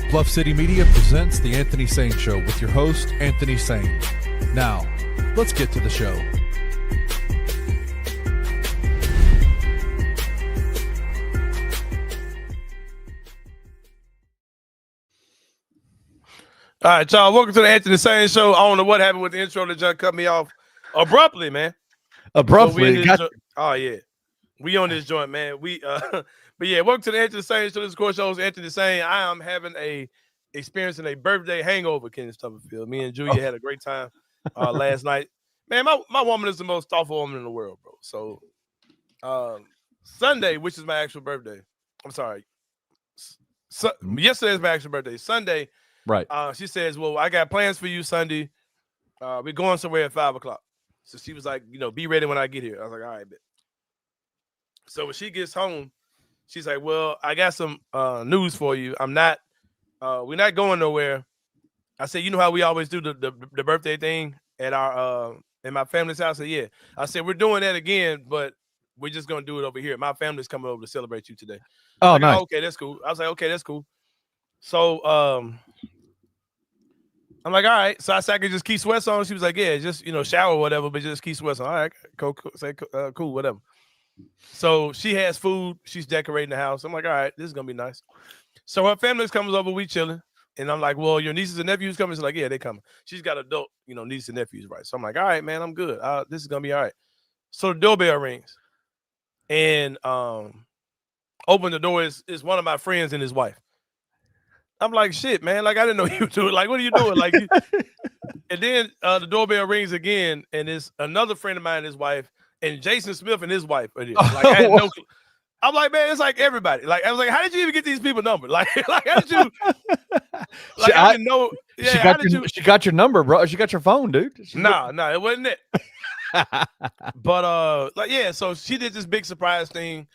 Bluff City Media presents The Anthony Sain Show with your host, Anthony Sain. Now, let's get to the show. All right, y'all. Welcome to the Anthony Sain Show. I don't know what happened with the intro that just cut me off abruptly, man. Abruptly. Oh, yeah. We on this joint, man. But yeah, welcome to the Anthony Sain Show. This is Coach Iisalo, Anthony Sain. I am having experiencing a birthday hangover, Kenny Stubblefield. Me and Julia had a great time last night. Man, my woman is the most thoughtful woman in the world, bro. So Sunday, which is my actual birthday. I'm sorry. Yesterday is my actual birthday. Sunday. Right. She says, well, I got plans for you Sunday. We're going somewhere at 5 o'clock. So she was like, be ready when I get here. I was like, all right, bet. So when she gets home, she's like, well, I got some news for you. We're not going nowhere. I said, you know how we always do the birthday thing at our in my family's house? I said, yeah. I said, we're doing that again, but we're just gonna do it over here. My family's coming over to celebrate you today. Oh, like, nice. Oh, okay, that's cool. I was like, okay, that's cool. So I'm like, all right. So I said I could just keep sweats on. She was like, yeah, just shower or whatever, but just keep sweats on. All right, cool, cool, whatever. So she has food. She's decorating the house. I'm like, all right, this is gonna be nice. So her family comes over. We chilling, and I'm like, well, your nieces and nephews coming. She's like, yeah, they coming. She's got adult, nieces and nephews, right? So I'm like, all right, man, I'm good. This is gonna be all right. So the doorbell rings, and open the door is one of my friends and his wife. I'm like, shit, man. Like, I didn't know you do it. Like, what are you doing? Like, and then the doorbell rings again, and it's another friend of mine and his wife, and Jason Smith and his wife are there. Like, I had no clue. I'm like, man, it's like everybody. Like, I was like, how did you even get these people number? Like how did you? Like, I didn't know. Yeah, she got your number, bro. She got your phone, dude. No, it wasn't it. But so she did this big surprise thing.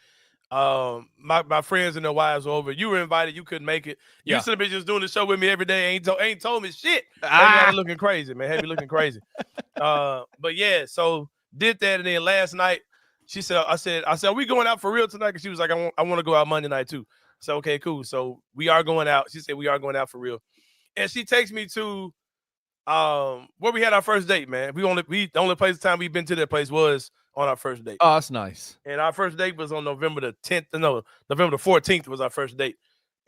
My friends and their wives were over. You were invited. You couldn't make it. You should have been just doing the show with me every day. Ain't told me shit. Had me looking crazy, man. Had me looking crazy. But yeah, so did that, and then last night she said, I said, are we going out for real tonight? Because she was like, I want to go out Monday night too. So okay, cool. So we are going out. She said we are going out for real, and she takes me to where we had our first date, man. The only time we've been to that place was on our first date. Oh, that's nice. And our first date was on November the 14th was our first date.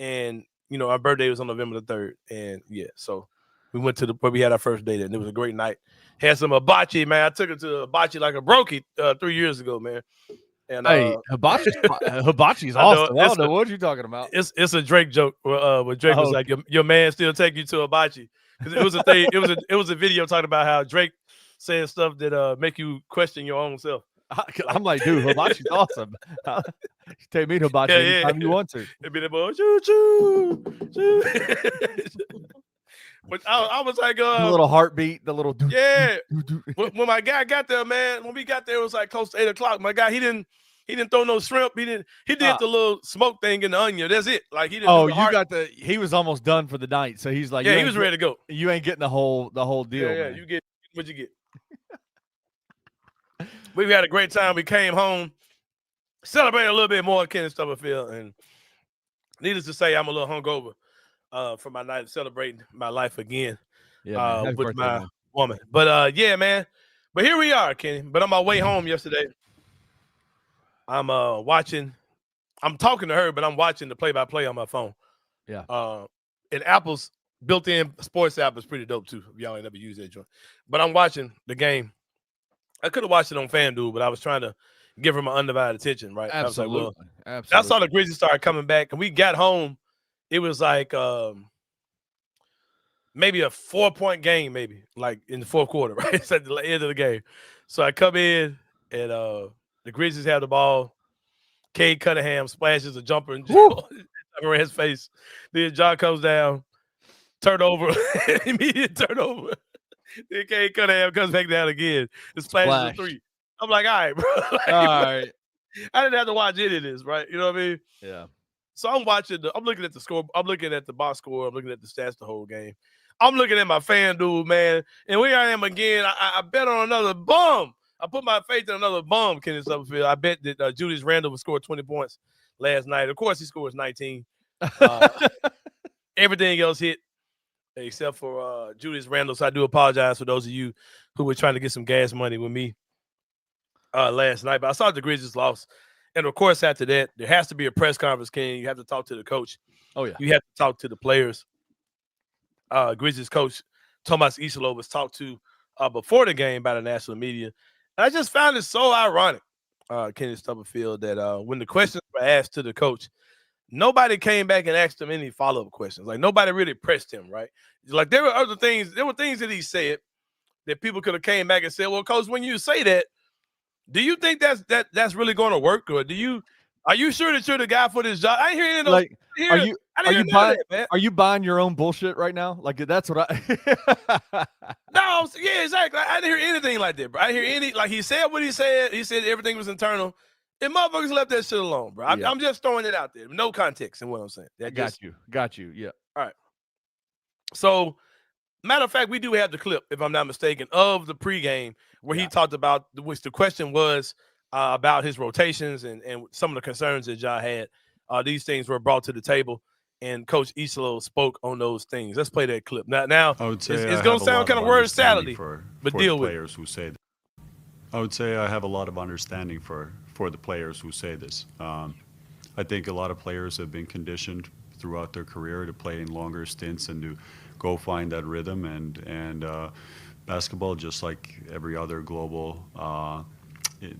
And, our birthday was on November the 3rd. And, yeah, so we went to where we had our first date, and it was a great night. Had some hibachi, man. I took her to hibachi like a brokey 3 years ago, man. And hibachi's awesome. I don't know what you're talking about. It's a Drake joke where Drake was like, your man still take you to hibachi. Because it was a thing. It was a video talking about how Drake saying stuff that make you question your own self. I'm like, dude, hibachi's awesome. Take me to hibachi anytime you want to. It'd be the boy, choo choo, choo. But I was like, the little heartbeat, the little yeah. When my guy got there, man, when we got there, it was like close to 8 o'clock. My guy, he didn't throw no shrimp. He did the little smoke thing in the onion. That's it. Like he didn't. Oh, he was almost done for the night, so he's like, yeah, he was ready to go. You ain't getting the whole deal. Yeah, man. You get what you get. We had a great time. We came home, celebrated a little bit more at Kenny Stubblefield, and needless to say, I'm a little hungover for my night of celebrating my life again with my woman. But yeah, man. But here we are, Kenny. But on my way home yesterday, I'm talking to her, but I'm watching the play-by-play on my phone. Yeah. And Apple's built-in sports app is pretty dope too. If y'all ain't never used that joint. But I'm watching the game. I could have watched it on FanDuel, but I was trying to give her my undivided attention, right? Absolutely. I was like, Absolutely. I saw the Grizzlies started coming back, and we got home. It was like maybe a 4-point game, maybe like in the fourth quarter, right? It's at the end of the game. So I come in, and the Grizzlies have the ball. Cade Cunningham splashes a jumper and over his face. Then John comes down, turnover, immediate turnover. Then Cade Cunningham comes back down again. It splashes a three. I'm like, all right, bro. Like, all right. I didn't have to watch any of this, right? You know what I mean? Yeah. So I'm looking at the score. I'm looking at the box score. I'm looking at the stats the whole game. I'm looking at my FanDuel, man. And here I am again. I bet on another bum. I put my faith in another bum, Kenny Stubblefield. I bet that Julius Randle would score 20 points last night. Of course, he scores 19. Everything else hit except for Julius Randle. So I do apologize for those of you who were trying to get some gas money with me last night. But I saw the Grizzlies lost. And, of course, after that, there has to be a press conference, King. You have to talk to the coach. Oh, yeah. You have to talk to the players. Grizzlies coach Coach Iisalo was talked to before the game by the national media. And I just found it so ironic, Kenny Stubblefield, that when the questions were asked to the coach, nobody came back and asked him any follow-up questions. Like, nobody really pressed him, right? Like, there were things that he said that people could have came back and said, well, Coach, when you say that, do you think that's really going to work, or are you sure that you're the guy for this job? I ain't hearing any of those. Like, are you buying your own bullshit right now? Like, that's what I. No, yeah, exactly. I didn't hear anything like that, bro. I didn't hear any. Like, he said what he said. He said everything was internal. And motherfuckers left that shit alone, bro. I'm just throwing it out there. No context in what I'm saying. Got you. Yeah. All right. So, matter of fact, we do have the clip, if I'm not mistaken, of the pregame where he talked about, which the question was about his rotations and some of the concerns that Ja had. These things were brought to the table, and Coach Iisalo spoke on those things. Let's play that clip. Now I would say it's going to sound kind of word salady, but for deal with players who say that. I would say I have a lot of understanding for the players who say this. I think a lot of players have been conditioned throughout their career to play in longer stints and to go find that rhythm. And basketball, just like every other global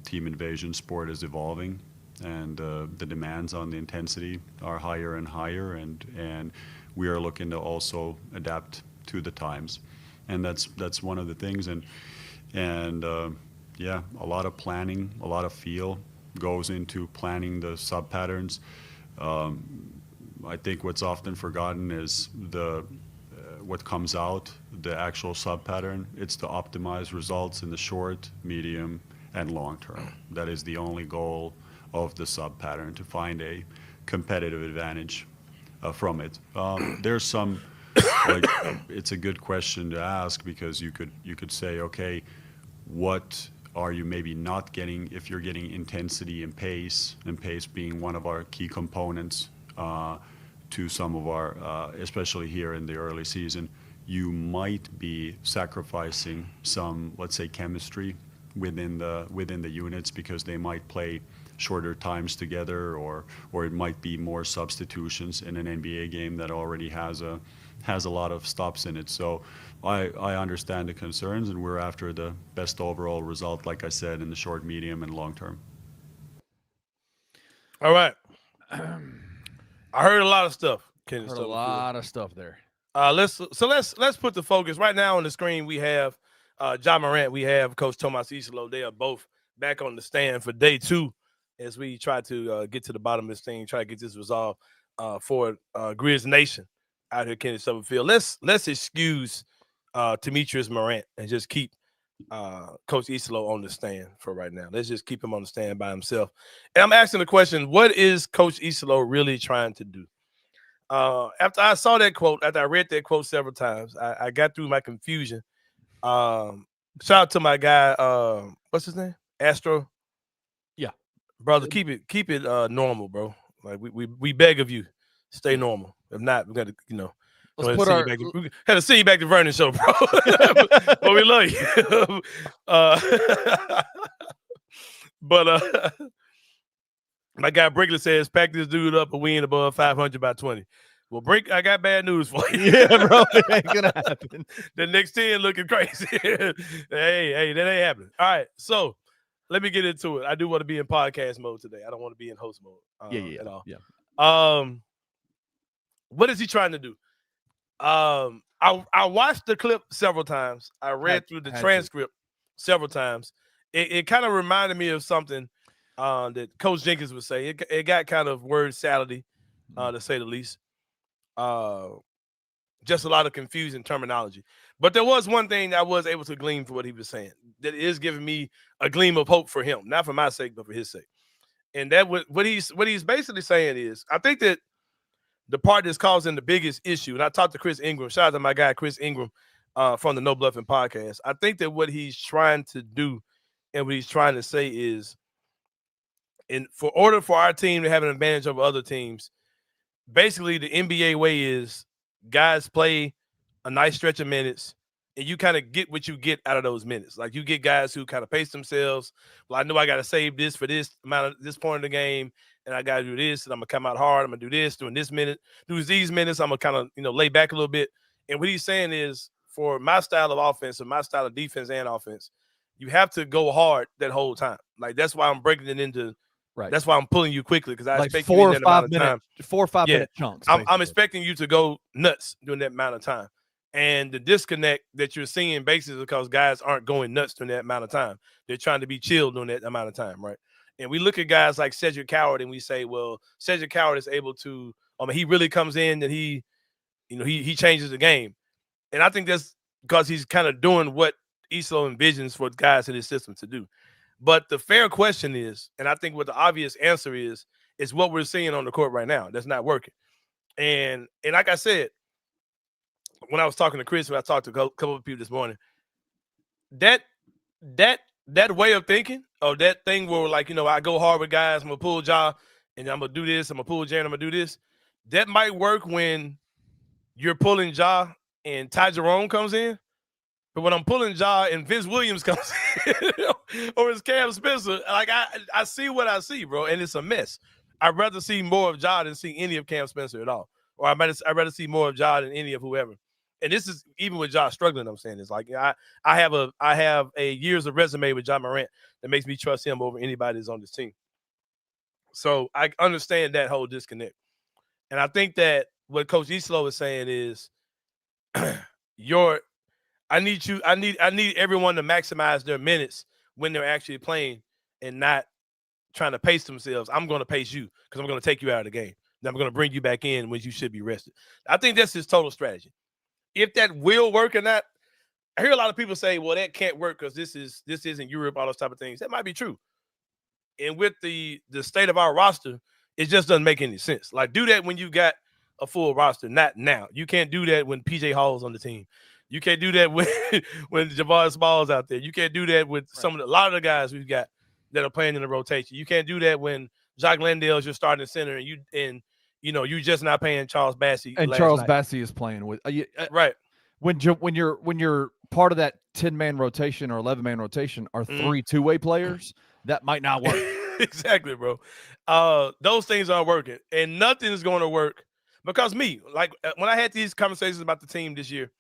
team invasion sport, is evolving, and the demands on the intensity are higher and higher, and we are looking to also adapt to the times, and that's one of the things. And yeah, a lot of planning, a lot of feel goes into planning the sub patterns. I think what's often forgotten is what comes out, the actual sub pattern. It's to optimize results in the short, medium, and long term. That is the only goal of the sub pattern, to find a competitive advantage from it. There's some, like, it's a good question to ask, because you could say, okay, what are you maybe not getting if you're getting intensity and pace being one of our key components to some of our, especially here in the early season, you might be sacrificing some, let's say, chemistry within the units, because they might play shorter times together, or it might be more substitutions in an NBA game that already has a lot of stops in it. So I understand the concerns, and we're after the best overall result, like I said, in the short, medium, and long term. All right. I heard a lot of stuff. Heard a lot of stuff there. Let's put the focus right now on the screen. We have Ja Morant. We have Coach Coach Iisalo. They are both back on the stand for day 2 as we try to get to the bottom of this thing, try to get this resolved for Grizz Nation out here, Kenny Stubblefield. Let's excuse Demetrius Morant and just keep Coach Iisalo on the stand for right now. Let's just keep him on the stand by himself. And I'm asking the question, what is Coach Iisalo really trying to do? After I saw that quote, after I read that quote several times, I got through my confusion. Shout out to my guy, what's his name? Astro. Yeah. Brother, keep it normal, bro. Like we beg of you, stay normal. If not, we're gonna, let's put our we had to send you back to Vernon show, bro. But we love you. But my guy Brinkley says, pack this dude up and win above 500 by 20. Well, Brink, I got bad news for you. Yeah, bro, it ain't gonna happen. The next 10 looking crazy. hey, that ain't happening. All right, so let me get into it. I do want to be in podcast mode today. I don't want to be in host mode at all. Yeah. What is he trying to do? I watched the clip several times. I read through the transcript several times. It kind of reminded me of something that Coach Jenkins would say. It got kind of word salady, to say the least. Just a lot of confusing terminology. But there was one thing I was able to glean from what he was saying that is giving me a gleam of hope for him, not for my sake, but for his sake. And that what he's basically saying is, I think that the part that's causing the biggest issue, and I talked to Chris Ingram, shout out to my guy Chris Ingram from the No Bluffing podcast. I think that what he's trying to do and what he's trying to say is, for order for our team to have an advantage over other teams, basically the NBA way is guys play a nice stretch of minutes, and you kind of get what you get out of those minutes. Like you get guys who kind of pace themselves. Well, I know I got to save this for this amount of this point in the game, and I got to do this, and I'm gonna come out hard. I'm gonna do this during this minute. Do these minutes, I'm gonna kind of lay back a little bit. And what he's saying is, for my style of offense and my style of defense and offense, you have to go hard that whole time. Like that's why I'm breaking it into. Right. That's why I'm pulling you quickly because I like expect 4 you or in that amount 5 of minute, time. 4 or 5 minute chunks. I'm expecting you to go nuts during that amount of time. And the disconnect that you're seeing basically because guys aren't going nuts during that amount of time. They're trying to be chill during that amount of time, right? And we look at guys like Cedric Coward and we say, well, Cedric Coward is able to, he really comes in and he changes the game. And I think that's because he's kind of doing what Iisalo envisions for guys in his system to do. But the fair question is, and I think what the obvious answer is what we're seeing on the court right now. That's not working. And like I said, when I was talking to Chris, when I talked to a couple of people this morning, that way of thinking, or that thing where I go hard with guys, I'm gonna pull Ja, and I'm gonna do this, I'm gonna pull Jaren, I'm gonna do this. That might work when you're pulling Ja and Ty Jerome comes in, but when I'm pulling Ja and Vince Williams comes in, or it's Cam Spencer, like I see what I see, bro, and it's a mess. I'd rather see more of Ja than see any of Cam Spencer at all, or I'd rather see more of Ja than any of whoever. And this is even with Ja struggling. I'm saying it's like I have a years of resume with Ja Morant that makes me trust him over anybody that's on this team. So I understand that whole disconnect, and I think that what Coach Iisalo is saying is, I need everyone to maximize their minutes when they're actually playing and not trying to pace themselves. I'm going to pace you because I'm going to take you out of the game. Then I'm going to bring you back in when you should be rested. I think that's his total strategy. If that will work or not, I hear a lot of people say, well, that can't work because this isn't Europe, all those type of things. That might be true. And with the state of our roster, it just doesn't make any sense. Like, do that when you got a full roster, not now. You can't do that when PJ Hall's on the team. You can't do that when Javaris Small's out there. You can't do that with a lot of the guys we've got that are playing in the rotation. You can't do that when Jacques Landale's your starting center and you're just not paying Charles Bassey. And Charles Bassey is playing with right. When you're part of that 10-man rotation or 11-man rotation are 3 two-way players, that might not work. Exactly, bro. Those things aren't working, and nothing is going to work because when I had these conversations about the team this year,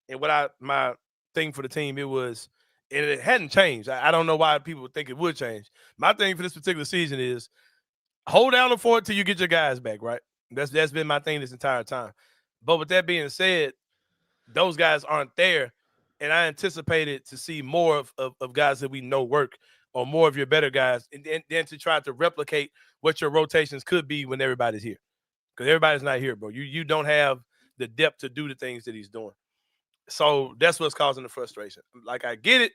and my thing for the team, it hadn't changed. I don't know why people would think it would change. My thing for this particular season is hold down the fort till you get your guys back, right? That's been my thing this entire time. But with that being said, those guys aren't there, and I anticipated to see more of guys that we know work, or more of your better guys, and then to try to replicate what your rotations could be when everybody's here. Because everybody's not here, bro. You don't have the depth to do the things that he's doing. So that's what's causing the frustration. Like, I get it,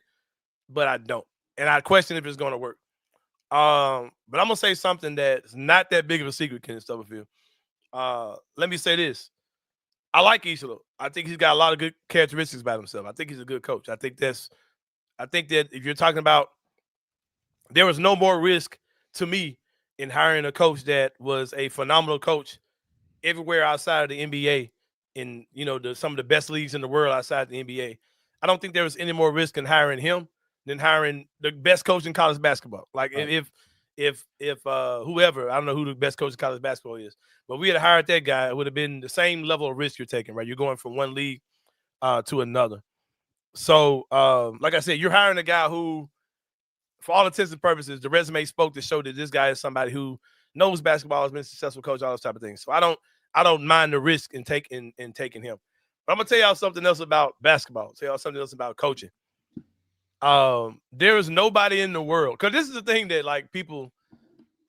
but I don't. And I question if it's going to work. But I'm going to say something that's not that big of a secret, Ken Stubblefield. Let me say this. I like Iisalo. I think he's got a lot of good characteristics about himself. I think he's a good coach. I think that if you're talking about, there was no more risk to me in hiring a coach that was a phenomenal coach everywhere outside of the NBA, in some of the best leagues in the world outside the NBA. I don't think there was any more risk in hiring him than hiring the best coach in college basketball. Like, if whoever, I don't know who the best coach in college basketball is, but we had hired that guy, it would have been the same level of risk you're taking, right? You're going from one league to another. So, like I said, you're hiring a guy who, for all intents and purposes, the resume spoke to show that this guy is somebody who knows basketball, has been a successful coach, all those type of things. So I don't mind the risk in taking him. But I'm gonna tell y'all something else about basketball. Tell y'all something else about coaching. There is nobody in the world, because this is the thing that like people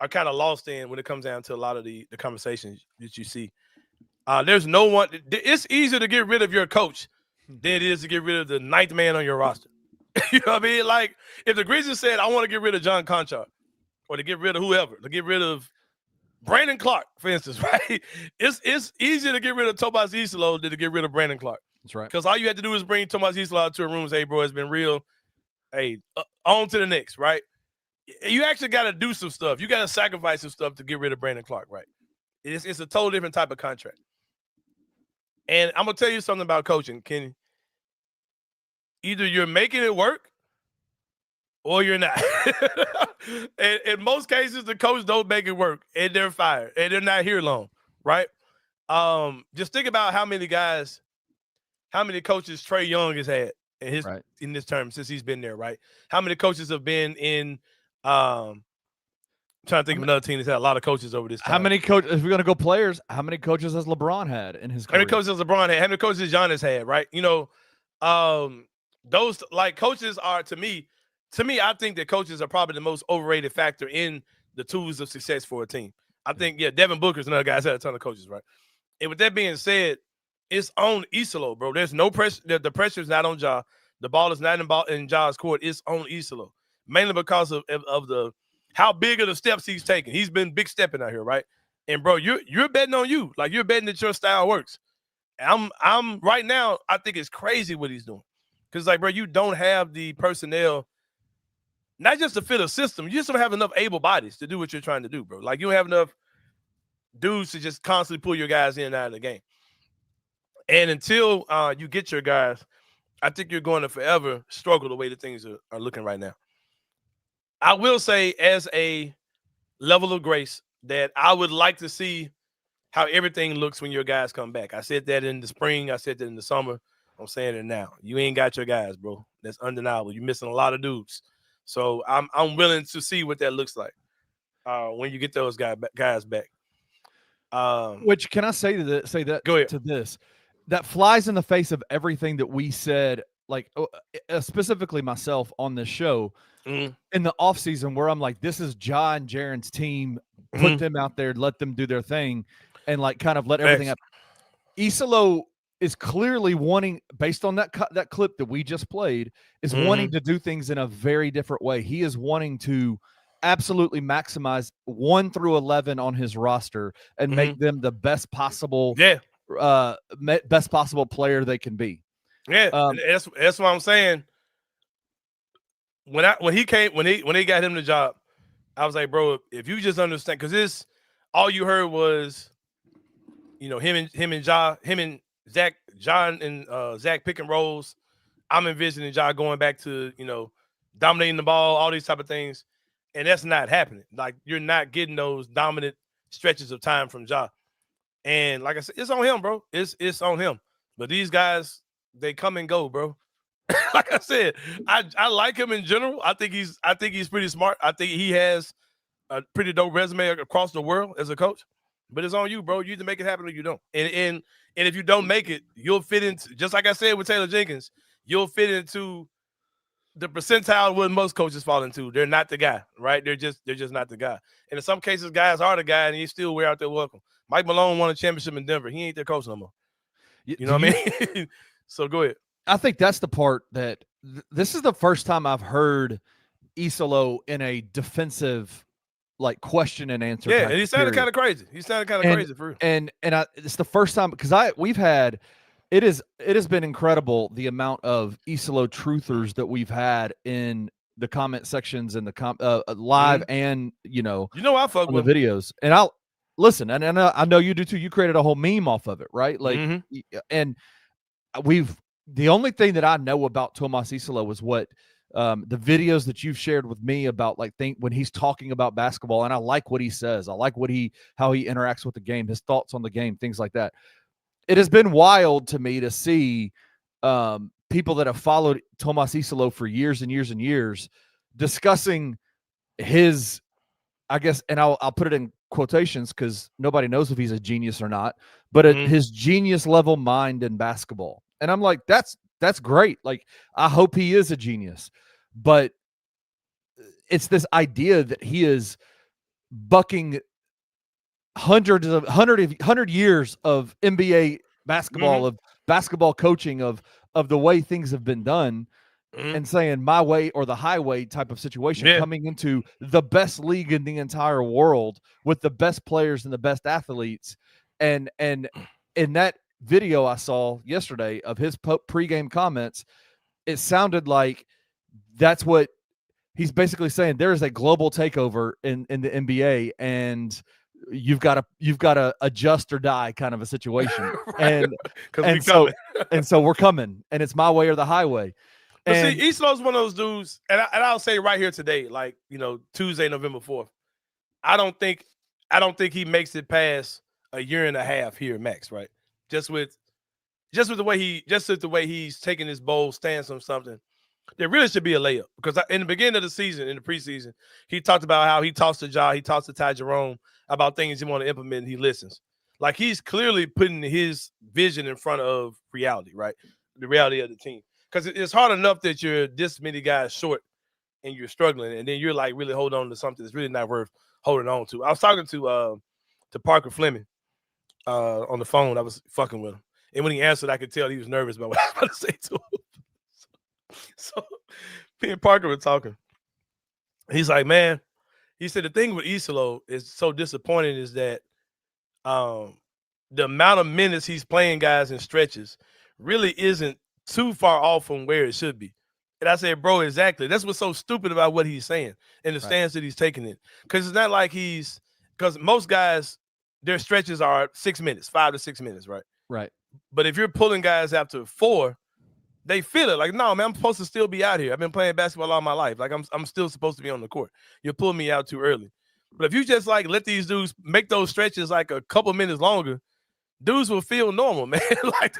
are kind of lost in when it comes down to a lot of the conversations that you see. There's no one. It's easier to get rid of your coach than it is to get rid of the 9th man on your roster. You know what I mean? Like, if the Grizzlies said, I want to get rid of John Conchar, or to get rid of whoever, to get rid of Brandon Clark, for instance, right? It's easier to get rid of Tomas Iisalo than to get rid of Brandon Clark. That's right. Because all you had to do is bring Tomas Iisalo out to a room and say, hey, bro, it's been real. Hey, on to the next, right? You actually got to do some stuff. You got to sacrifice some stuff to get rid of Brandon Clark, right? It's a totally different type of contract. And I'm gonna tell you something about coaching, Kenny. Either you're making it work or you're not. And in most cases, the coach don't make it work, and they're fired, and they're not here long, right? Just think about how many coaches Trae Young has had in this term since he's been there, right? How many coaches have been in trying to think of another team that's had a lot of coaches over this time. How many coaches, if we're going to go players, how many coaches has LeBron had in his career? How many coaches has LeBron had? How many coaches Giannis had, right? You know, those like coaches are to me, I think that coaches are probably the most overrated factor in the tools of success for a team. I think, Devin Booker's another guy. He's had a ton of coaches, right? And with that being said, it's on Iisalo, bro. There's no pressure. The pressure's not on Ja. The ball is not in Ja's court. It's on Iisalo, mainly because of the how big of the steps he's taking. He's been big stepping out here, right? And bro, you're betting on you. Like, you're betting that your style works. I'm right now, I think it's crazy what he's doing. Because, like, bro, you don't have the personnel, not just to fit a system, you just don't have enough able bodies to do what you're trying to do, bro. Like, you don't have enough dudes to just constantly pull your guys in and out of the game. And until you get your guys, I think you're going to forever struggle the way that things are looking right now. I will say, as a level of grace, that I would like to see how everything looks when your guys come back. I said that in the spring. I said that in the summer. I'm saying it now. You ain't got your guys, bro. That's undeniable. You're missing a lot of dudes. So I'm willing to see what that looks like when you get those guys back. Which, can I say that go ahead. To this? That flies in the face of everything that we said, like specifically myself on this show in the offseason, where I'm like, this is Ja and Jaren's team. Put them out there, let them do their thing, and like kind of let everything happen. Iisalo is clearly wanting, based on that clip that we just played, is wanting to do things in a very different way. He is wanting to absolutely maximize 1 through 11 on his roster and make them the best possible best possible player they can be. That's what I'm saying. When they got him the job, I was like, bro, if you just understand, because this, all you heard was, him and Zach, John and Zach pick and rolls. I'm envisioning Ja going back to, dominating the ball, all these type of things. And that's not happening. Like, you're not getting those dominant stretches of time from Ja. And like I said, it's on him, bro. It's on him. But these guys, they come and go, bro. Like I said, I like him in general. I think he's pretty smart. I think he has a pretty dope resume across the world as a coach. But it's on you, bro. You either make it happen or you don't. And if you don't make it, you'll fit into, just like I said with Taylor Jenkins, you'll fit into the percentile where most coaches fall into. They're not the guy, right? They're just not the guy. And in some cases, guys are the guy, and he still wear out their welcome. Mike Malone won a championship in Denver. He ain't their coach no more. You know what I mean? So go ahead. I think that's the part that this is the first time I've heard Iisalo in a defensive, like, question and answer. Yeah, and he sounded kind of crazy. Crazy for real. And it's the first time, because it has been incredible the amount of Iisalo truthers that we've had in the comment sections and the live and I fuck with the videos. And I'll listen, and I know you do too. You created a whole meme off of it, right? Like, and the only thing that I know about Tomas Iisalo was what the videos that you've shared with me about, like, when he's talking about basketball, and I like what he says. I like how he interacts with the game, his thoughts on the game, things like that. It has been wild to me to see people that have followed Tomas Iisalo for years and years and years discussing his, I guess, and I'll put it in quotations because nobody knows if he's a genius or not, but his genius level mind in basketball. And I'm like, that's great. Like, I hope he is a genius, but it's this idea that he is bucking 100 years of NBA basketball, of basketball coaching, of the way things have been done, and saying my way or the highway type of situation, coming into the best league in the entire world with the best players and the best athletes. And in that video I saw yesterday of his pregame comments, it sounded like that's what he's basically saying. There is a global takeover in the NBA, and you've got to adjust or die kind of a situation. Right. And so we're coming, and it's my way or the highway. But see, Iisalo's one of those dudes, and I'll say right here today, like, Tuesday, November 4th, I don't think he makes it past a year and a half here max, right? Just with the way he's taking his bold stance on something. There really should be a layup, because in the beginning of the season, in the preseason, he talked about how he talks to Ja, he talks to Ty Jerome about things he want to implement, and he listens. Like, he's clearly putting his vision in front of reality, right? The reality of the team. Because it's hard enough that you're this many guys short and you're struggling, and then you're like really holding on to something that's really not worth holding on to. I was talking to Parker Fleming on the phone. I was fucking with him. And when he answered, I could tell he was nervous about what I was about to say to him. So me and Parker were talking. He's like, man, he said the thing with Iisalo is so disappointing is that the amount of minutes he's playing guys in stretches really isn't too far off from where it should be. And I said, bro, exactly. That's what's so stupid about what he's saying and the stance that he's taking it. Because it's not like because most guys, their stretches are 6 minutes, 5 to 6 minutes, right? Right. But if you're pulling guys after 4, they feel it. Like, no, man, I'm supposed to still be out here. I've been playing basketball all my life. Like, I'm still supposed to be on the court. You're pulling me out too early. But if you just, like, let these dudes make those stretches, like, a couple minutes longer, dudes will feel normal, man. Like,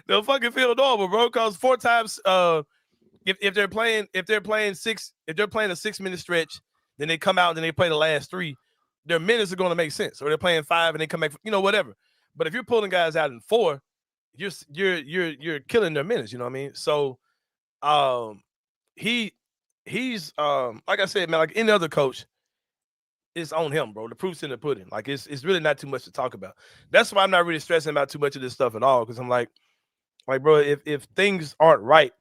they'll fucking feel normal, bro. Because 4 times, if they're playing a 6-minute stretch, then they come out and then they play the last 3, their minutes are going to make sense. Or they're playing 5 and they come back, whatever. But if you're pulling guys out in 4, you're killing their minutes, you know what I mean? So he's like I said, man, like any other coach, it's on him, bro. The proof's in the pudding. Like, it's really not too much to talk about. That's why I'm not really stressing about too much of this stuff at all, because I'm like, bro, if things aren't right,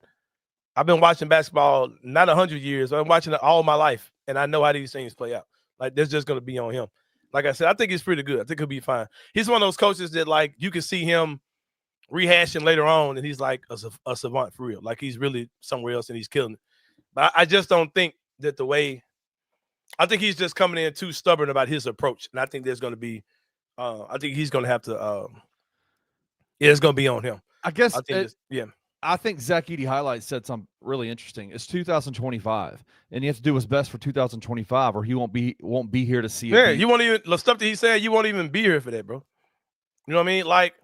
I've been watching basketball not 100 years. I'm watching it all my life, and I know how these things play out. Like, that's just going to be on him. Like I said, I think he's pretty good. I think he'll be fine. He's one of those coaches that, like, you can see him rehashing later on, and he's like a savant for real. Like, he's really somewhere else, and he's killing it. But I just don't think that I think he's just coming in too stubborn about his approach, and I think there's going to be, I think he's going to have to, it's going to be on him. I guess, I think Zach Edey Highlights said something really interesting. It's 2025, and he has to do his best for 2025, or he won't be here to see it. Yeah, you won't even the stuff that he said. You won't even be here for that, bro. You know what I mean? Like,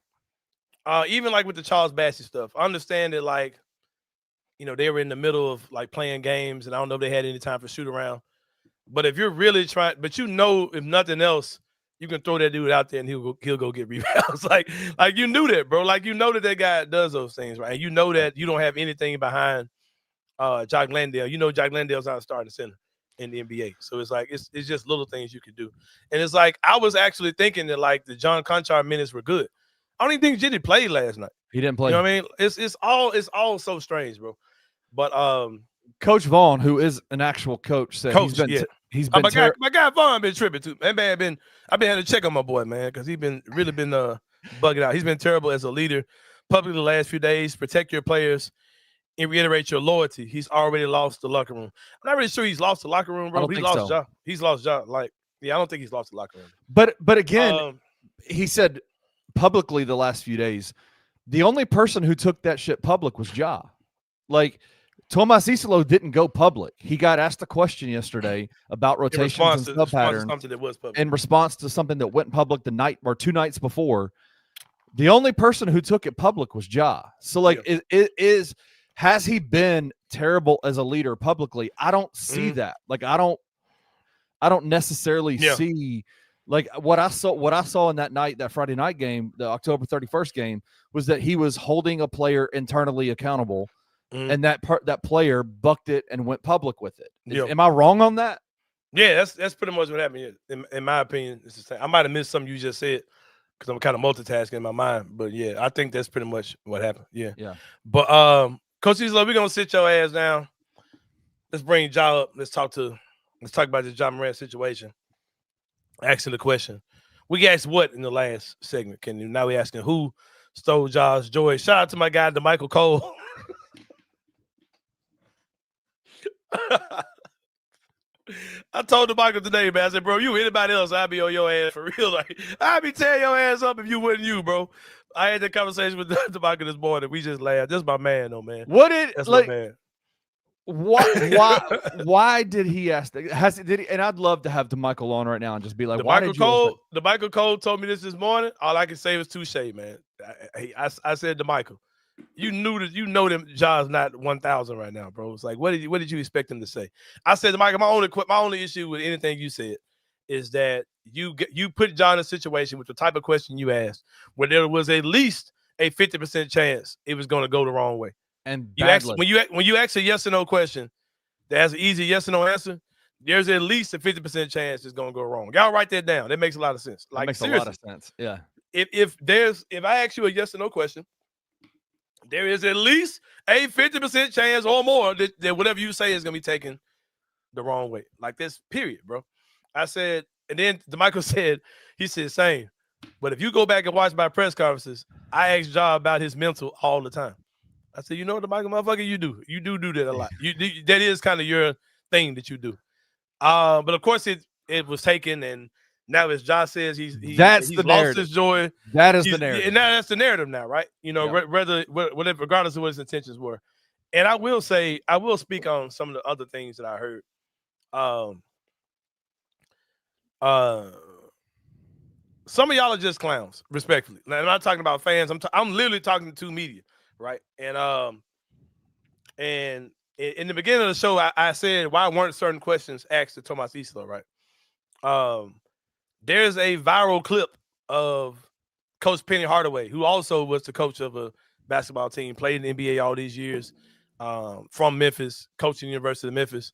even like with the Charles Bassey stuff, I understand that, like, they were in the middle of, like, playing games, and I don't know if they had any time for shoot around. But if you're really trying, but if nothing else, you can throw that dude out there and he'll go get rebounds. like you knew that, bro. Like, that guy does those things, right? And you know that you don't have anything behind Jock Landale. Jock Landale's not a starting center in the NBA. So it's like it's just little things you can do. And it's like I was actually thinking that, like, the John Conchar minutes were good. I don't even think Jitty played last night. He didn't play. You know what I mean? It's all so strange, bro. But Coach Vaughn, who is an actual coach, said he's been my guy Vaughn been tripping too. I've been having to check on my boy, man, because he's been really bugging out. He's been terrible as a leader publicly the last few days. Protect your players and reiterate your loyalty. He's already lost the locker room. I'm not really sure he's lost the locker room, bro. He's lost job. Like, I don't think he's lost the locker room. But again, he said publicly the last few days, the only person who took that shit public was Ja. Like, Tomas Iisalo didn't go public. He got asked a question yesterday about rotations and sub-patterns in response to something that went public the night or 2 nights before. The only person who took it public was Ja. So, like, has he been terrible as a leader publicly? I don't see that. Like, I don't necessarily see, like, what I saw in that Friday night game, the October 31st game, was that he was holding a player internally accountable. And that player bucked it and went public with it. Am I wrong on that? Yeah, that's pretty much what happened. In my opinion, it's the same. I might have missed something you just said because I'm kind of multitasking in my mind. But yeah, I think that's pretty much what happened. Yeah. But Coach Iisalo, we're gonna sit your ass down. Let's bring Ja up. Let's talk about the Ja Morant situation. Asking the question. We asked what in the last segment? Now we're asking who stole Ja's joy. Shout out to my guy, DeMichael Cole. I told the Michael today, man. I said, bro, you anybody else, I'd be on your ass for real. Like, I'd be tearing your ass up if you wasn't you, bro. I had that conversation with the Michael this morning. We just laughed. That's my man, though, man. That's my man. Why did he ask that? Did he, and I'd love to have DeMichael on right now and just be like, the Michael Cole told me this morning. All I can say was touche, man. I said to Michael, you know them John's not 1,000 right now, bro. It's like, what did you expect him to say? I said to Michael, my only issue with anything you said is that you put John in a situation with the type of question you asked where there was at least a 50% chance it was going to go the wrong way. And when you ask a yes or no question that has an easy yes or no answer, there's at least a 50% chance it's gonna go wrong. Y'all write that down. That makes a lot of sense. Like, makes seriously. A lot of sense. Yeah. If I ask you a yes or no question, there is at least a 50% chance or more that whatever you say is gonna be taken the wrong way. Like this, period, bro. I said, and then DeMichael said, he said, Sain, but if you go back and watch my press conferences, I ask Ja about his mental all the time. I said, you know what, the Michael motherfucker, you do that a lot. That is kind of your thing that you do. But of course it was taken, and now as Josh says, he's lost his joy. That is the narrative, and now that's the narrative now, right? You know, regardless of what his intentions were. And I will speak on some of the other things that I heard. Some of y'all are just clowns, respectfully. Now, I'm not talking about fans. I'm literally talking to media. Right. And in the beginning of the show, I said, why weren't certain questions asked to Coach Iisalo, right? There's a viral clip of Coach Penny Hardaway, who also was the coach of a basketball team, played in the NBA all these years, from Memphis, coaching the University of Memphis,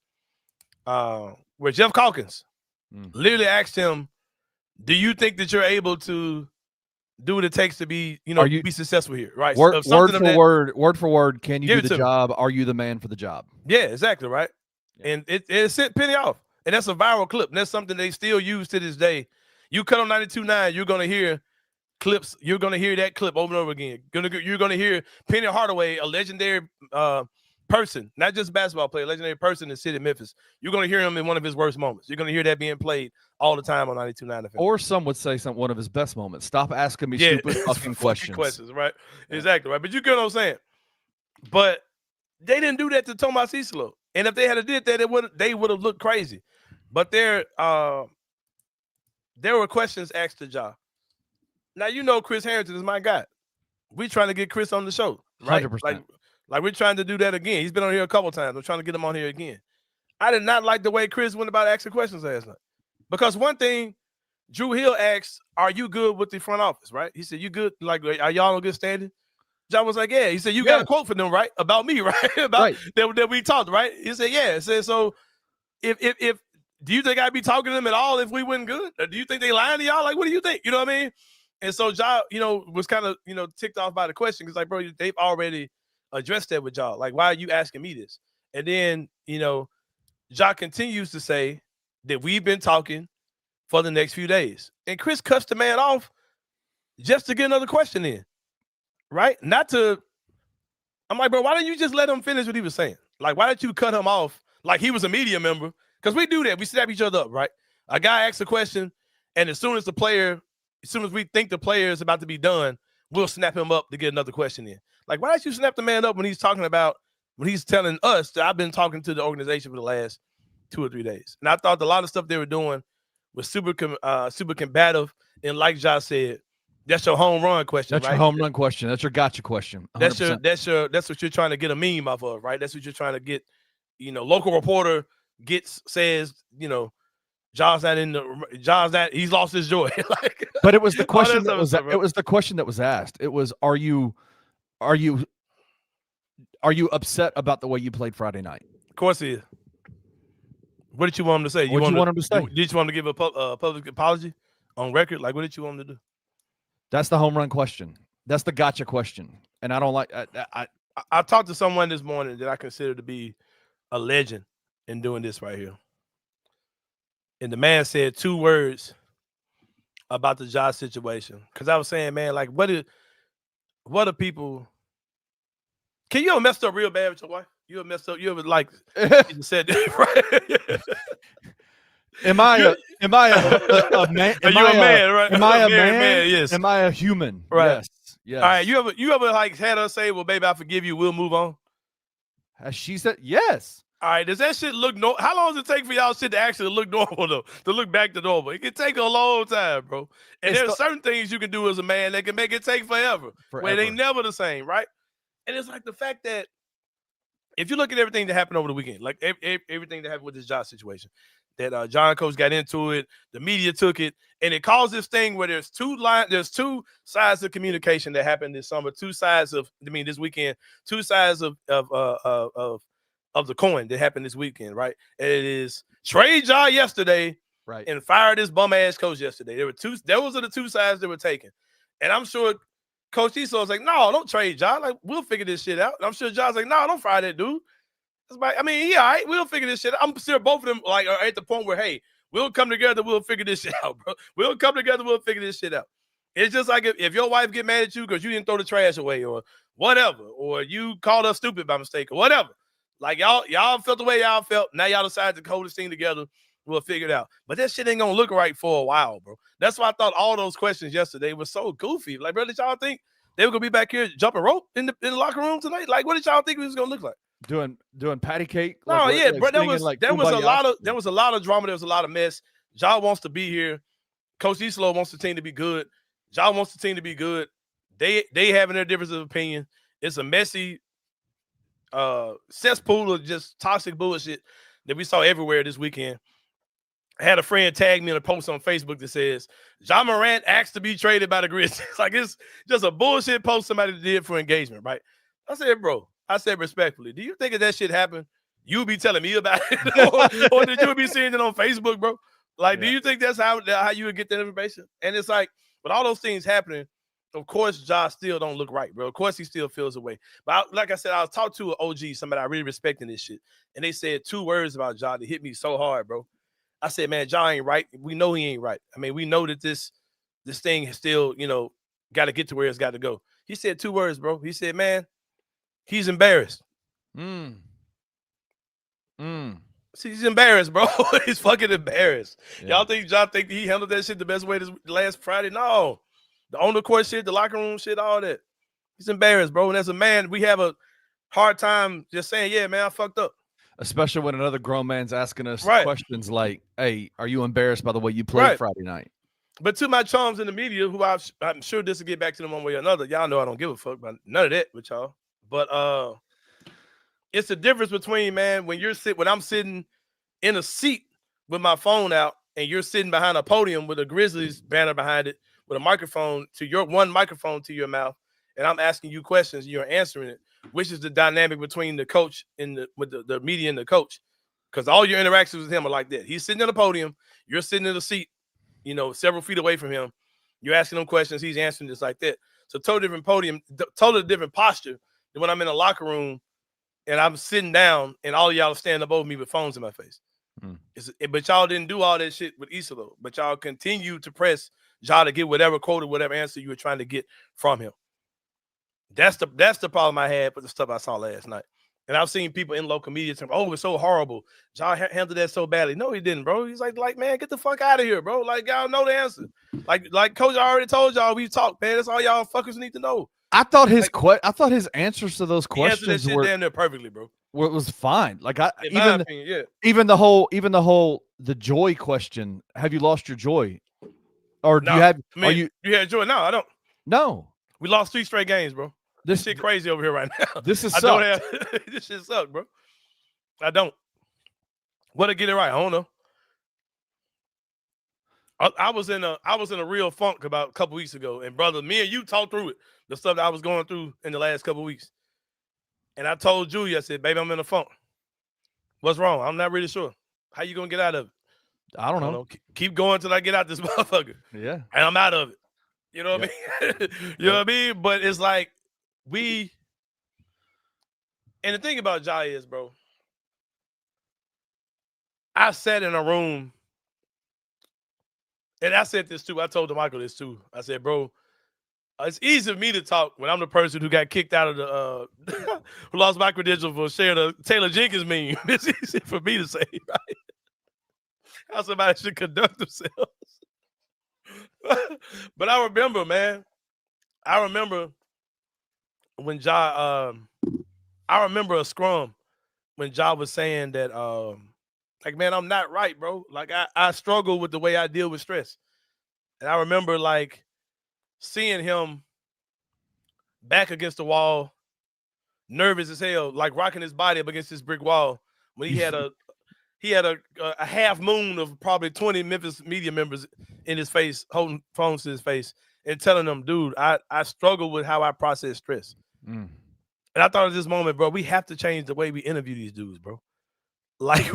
where Jeff Calkins literally asked him, do you think that you're able to do what it takes to be, be successful here, right? Word for word. Can you do the job? Are you the man for the job? Yeah, exactly, right. Yeah. And it sent Penny off, and that's a viral clip, and that's something they still use to this day. You cut on 92.9, you're gonna hear clips. You're gonna hear that clip over and over again. You're gonna hear Penny Hardaway, a legendary person, not just a basketball player, legendary person in the city of Memphis. You're gonna hear him in one of his worst moments. You're gonna hear that being played all the time on 92.9 FM. Or some would say one of his best moments. Stop asking me stupid fucking questions. Right? Yeah. Exactly, right. But you get what I'm saying. But they didn't do that to Coach Iisalo. And if they had did that, they would have looked crazy. But there were questions asked to Ja. Now Chris Harrington is my guy. We trying to get Chris on the show, right? 100%. Like we're trying to do that again. He's been on here a couple times. We're trying to get him on here again. I did not like the way Chris went about asking questions last night. Because one thing, Drew Hill asked, are you good with the front office, right? He said, you good? Like, are y'all in good standing? John was like, yeah. He said, you got a quote for them, right? About me, right? That we talked, right? He said, yeah. He said, so if do you think I'd be talking to them at all if we went good? Or do you think they lying to y'all? Like, what do you think? You know what I mean? And so Ja, was kind of, ticked off by the question. Because like, bro, they've already addressed that with y'all. Like, why are you asking me this? And then, Ja continues to say that we've been talking for the next few days. And Chris cuts the man off just to get another question in. Right? I'm like, bro, why don't you just let him finish what he was saying? Like, why didn't you cut him off like he was a media member? Because we do that. We snap each other up, right? A guy asks a question, and as soon as we think the player is about to be done, we'll snap him up to get another question in. Like, why don't you snap the man up when he's telling us that I've been talking to the organization for the last 2 or 3 days? And I thought a lot of stuff they were doing was super combative. And like Josh said, that's your home run question. That's right? Your home run question. That's your gotcha question. 100%. That's what you're trying to get a meme off of, right? That's what you're trying to get. Local reporter says, Josh he's lost his joy. But it was the question it was the question that was asked. It was, are you upset about the way you played Friday night? Of course he is. What did you want him to say? What did you want him to say? Did you want him to give a public apology on record? Like, what did you want him to do? That's the home run question. That's the gotcha question. And I don't like I talked to someone this morning that I consider to be a legend in doing this right here. And the man said 2 words about the Josh situation. Because I was saying, man, like, what are people? Can you ever messed up real bad with your wife? You ever messed up? You ever like you said that, right? Am I a man? Are you a man, right? Am I a married man? Yes. Am I a human? Right. Yes. All right. You ever like had her say, "Well, baby, I forgive you. We'll move on." Has she said yes? All right. Does that shit look How long does it take for y'all shit to actually look normal though? To look back to normal, it can take a long time, bro. And there's certain things you can do as a man that can make it take forever. Where it ain't never the same, right? And it's like the fact that if you look at everything that happened over the weekend, like everything that happened with this job situation, that John Coach got into it, the media took it, and it caused this thing where there's two sides of communication that happened this summer, this weekend, two sides of the coin that happened this weekend, right? And it is trade Ja yesterday, right, and fire this bum ass coach yesterday. Those are the two sides that were taken, and I'm sure Coach Iisalo was like, "No, don't trade Ja. Like, we'll figure this shit out." And I'm sure Ja's like, "No, don't fire that dude." It's like, I mean, yeah, all right, we'll figure this shit out. I'm sure both of them like are at the point where, hey, we'll come together, we'll figure this shit out, bro. We'll come together, we'll figure this shit out. It's just like if your wife get mad at you because you didn't throw the trash away or whatever, or you called her stupid by mistake or whatever. Like y'all felt the way y'all felt. Now y'all decided to hold this thing together. We'll figure it out. But that shit ain't gonna look right for a while, bro. That's why I thought all those questions yesterday were so goofy. Like, bro, did y'all think they were gonna be back here jumping rope in the locker room tonight? Like, what did y'all think it was gonna look like? Doing patty cake? No, like, yeah, like bro. There was a lot of drama. There was a lot of mess. Ja wants to be here. Coach Iisalo wants the team to be good. Ja wants the team to be good. They having their difference of opinion. It's a messy cesspool of just toxic bullshit that we saw everywhere this weekend. I had a friend tag me in a post on Facebook that says, Ja Morant asked to be traded by the Grizzlies. Like, it's just a bullshit post somebody did for engagement, right? I said respectfully, do you think if that shit happened, you would be telling me about it? or did you be seeing it on Facebook, bro? Like, do you think that's how you would get that information? And it's like, with all those things happening, of course, Ja still don't look right, bro. Of course, he still feels away. But like I said, I was talking to an OG, somebody I really respect in this shit, and they said 2 words about Ja that hit me so hard, bro. I said, man, Ja ain't right. We know he ain't right. I mean, we know that this thing is still, got to get to where it's got to go. He said 2 words, bro. He said, man, he's embarrassed. See, he's embarrassed, bro. He's fucking embarrassed. Yeah. Y'all think Ja think he handled that shit the best way this last Friday? No. The on the court shit, the locker room shit, all that. He's embarrassed, bro. And as a man, we have a hard time just saying, yeah, man, I fucked up. Especially when another grown man's asking us questions like, hey, are you embarrassed by the way you played Friday night? But to my chums in the media, who I'm sure this will get back to them one way or another, y'all know I don't give a fuck about none of that with y'all. But it's the difference between, man, when I'm sitting in a seat with my phone out and you're sitting behind a podium with a Grizzlies banner behind it with a microphone to your mouth, and I'm asking you questions and you're answering it, which is the dynamic between the coach and with the media and the coach. Because all your interactions with him are like that. He's sitting on the podium, you're sitting in a seat, several feet away from him. You're asking him questions, he's answering just like that. So totally different podium, totally different posture than when I'm in a locker room and I'm sitting down and all y'all are standing up over me with phones in my face. But y'all didn't do all that shit with Iisalo. But y'all continue to press Ja to get whatever quote or whatever answer you were trying to get from him. That's the problem I had with the stuff I saw last night. And I've seen people in local media saying, "Oh, it's so horrible. Ja handled that so badly." No, he didn't, bro. He's like, man, get the fuck out of here, bro. Like, y'all know the answer. Like Coach already told y'all, we talked, man. That's all y'all fuckers need to know. I thought his answers to those questions were damn near perfectly, bro. It was fine. Like even the whole joy question. Have you lost your joy? Or do you have? You had joy? No, I don't. No, we lost 3 straight games, bro. This shit crazy over here right now. This is this shit sucks, bro. I don't. What to get it right? I don't know. I was in a real funk about a couple weeks ago, and brother, me and you talked through it. The stuff that I was going through in the last couple weeks, and I told Julia, I said, "Baby, I'm in a funk. What's wrong? I'm not really sure. How you gonna get out of it? I don't know. Keep going till I get out this motherfucker. Yeah, and I'm out of it. You know what I mean? You know what I mean? But it's like and the thing about Ja is, bro, I sat in a room, and I said this too. I told DeMichael this too. I said, bro, It's easy for me to talk when I'm the person who got kicked out of the who lost my credential for sharing a Taylor Jenkins meme. It's easy for me to say, right? How somebody should conduct themselves. But I remember, man. I remember when I remember a scrum when Ja was saying that, like, man, I'm not right, bro. Like, I struggle with the way I deal with stress. And I remember, like, seeing him back against the wall, nervous as hell, like rocking his body up against this brick wall when he had a half moon of probably 20 Memphis media members in his face, holding phones to his face and telling them, dude, I struggle with how I process stress. And I thought at this moment, bro, we have to change the way we interview these dudes, bro. Like,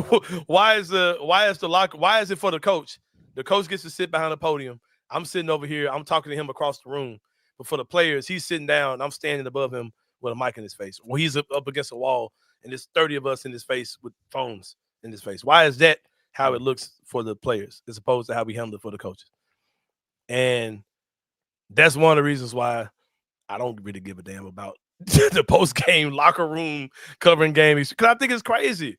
why is it for the coach? The coach gets to sit behind the podium. I'm sitting over here. I'm talking to him across the room. But for the players, he's sitting down. I'm standing above him with a mic in his face. Well, he's up against a wall, and there's 30 of us in his face with phones in his face. Why is that how it looks for the players as opposed to how we handle it for the coaches? And that's one of the reasons why I don't really give a damn about the post-game locker room covering games, because I think it's crazy.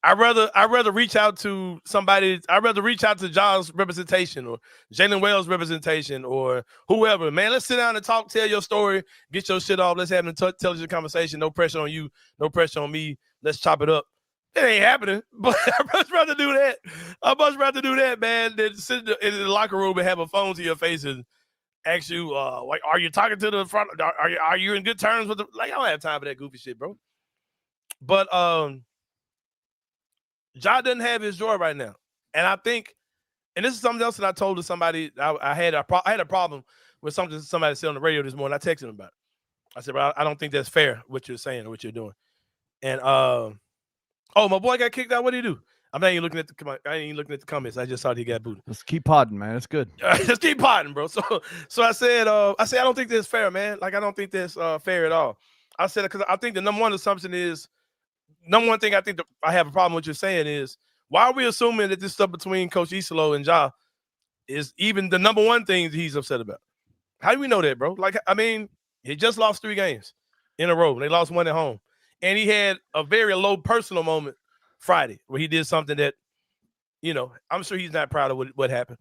I'd rather reach out to somebody. I'd rather reach out to Ja's representation or Jalen Wells' representation or whoever. Man, let's sit down and talk, tell your story, get your shit off. Let's have an intelligent conversation. No pressure on you, no pressure on me. Let's chop it up. It ain't happening, but I'd much rather do that. I'd much rather do that, man, than sit in the locker room and have a phone to your face and ask you, like, are you talking to the front? Are you in good terms with the? Like, I don't have time for that goofy shit, bro. But Ja doesn't have his joy right now. And I think, and this is something else that I told to somebody, I had a problem with something somebody said on the radio this morning. I texted him about it. I said, bro, I don't think that's fair, what you're saying or what you're doing. And, my boy got kicked out. What did he do? I ain't even looking at the comments. I just thought he got booted. Let's keep podding, man. It's good. Just keep podding, bro. So I said, I don't think that's fair, man. Like, I don't think that's fair at all. I said, because I think the number one assumption is, number one thing I think I have a problem with what you're saying is, why are we assuming that this stuff between Coach Iisalo and Ja is even the number one thing that he's upset about? How do we know that, bro? Like, I mean, he just lost 3 games in a row. They lost 1 at home. And he had a very low personal moment Friday where he did something that, you know, I'm sure he's not proud of what happened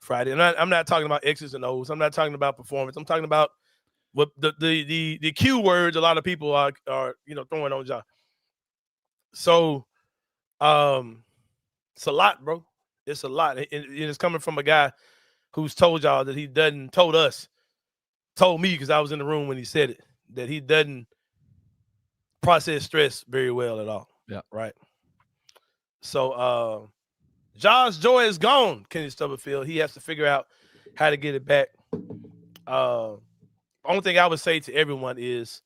Friday. And I'm not talking about X's and O's. I'm not talking about performance. I'm talking about what the Q words a lot of people are throwing on Ja. So, it's a lot, bro. It's a lot. It's coming from a guy who's told y'all that he doesn't, told me, because I was in the room when he said it, that he doesn't process stress very well at all. Yeah. Right. So, Ja's joy is gone, Kenny Stubblefield. He has to figure out how to get it back. Only thing I would say to everyone is,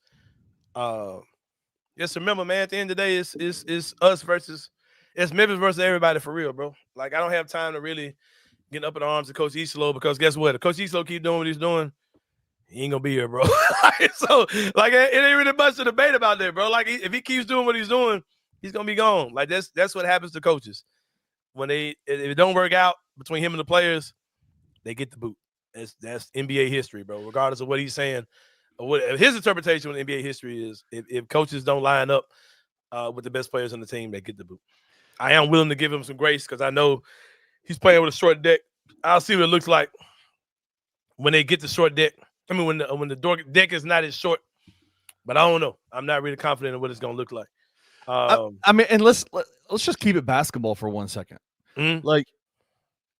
just remember, man, at the end of the day, it's us versus, it's Memphis versus everybody for real, bro. Like, I don't have time to really get up in the arms of Coach Iisalo, because guess what? If Coach Iisalo keep doing what he's doing, he ain't gonna be here, bro. So, like, it ain't really much to debate about that, bro. Like, if he keeps doing what he's doing, he's gonna be gone. Like, that's what happens to coaches. When if it don't work out between him and the players, they get the boot. That's NBA history, bro. Regardless of what he's saying, or what his interpretation of NBA history is, if coaches don't line up with the best players on the team, they get the boot. I am willing to give him some grace because I know he's playing with a short deck. I'll see what it looks like when they get the short deck. I mean, when the deck is not as short, but I don't know. I'm not really confident in what it's going to look like. I mean, and let's just keep it basketball for 1 second. Mm-hmm. Like,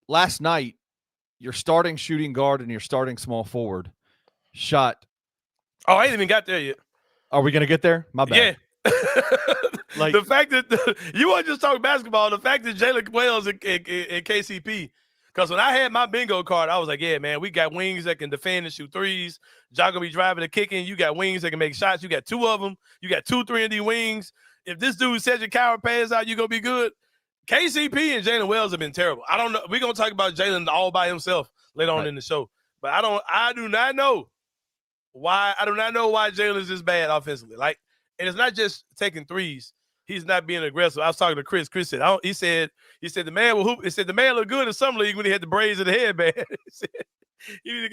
last night, your starting shooting guard and your starting small forward shot. Oh, I ain't even got there yet. Are we going to get there? My bad. Yeah. Like, the fact that you want to just talk basketball, the fact that Jalen Wells and KCP, because when I had my bingo card, I was like, yeah, man, we got wings that can defend and shoot threes. Ja gonna be driving and kicking. You got wings that can make shots. You got 2 of them. You got 2 3-and-D wings. If this dude Cedric Coward pays out, you're going to be good. KCP and Jalen Wells have been terrible. I don't know. We're going to talk about Jalen all by himself later on in the show. But I do not know why Jalen is this bad offensively. Like, and it's not just taking threes. He's not being aggressive. I was talking to Chris. Chris said, he said the man will hoop. He said the man looked good in summer league when he had the braids in the headband. You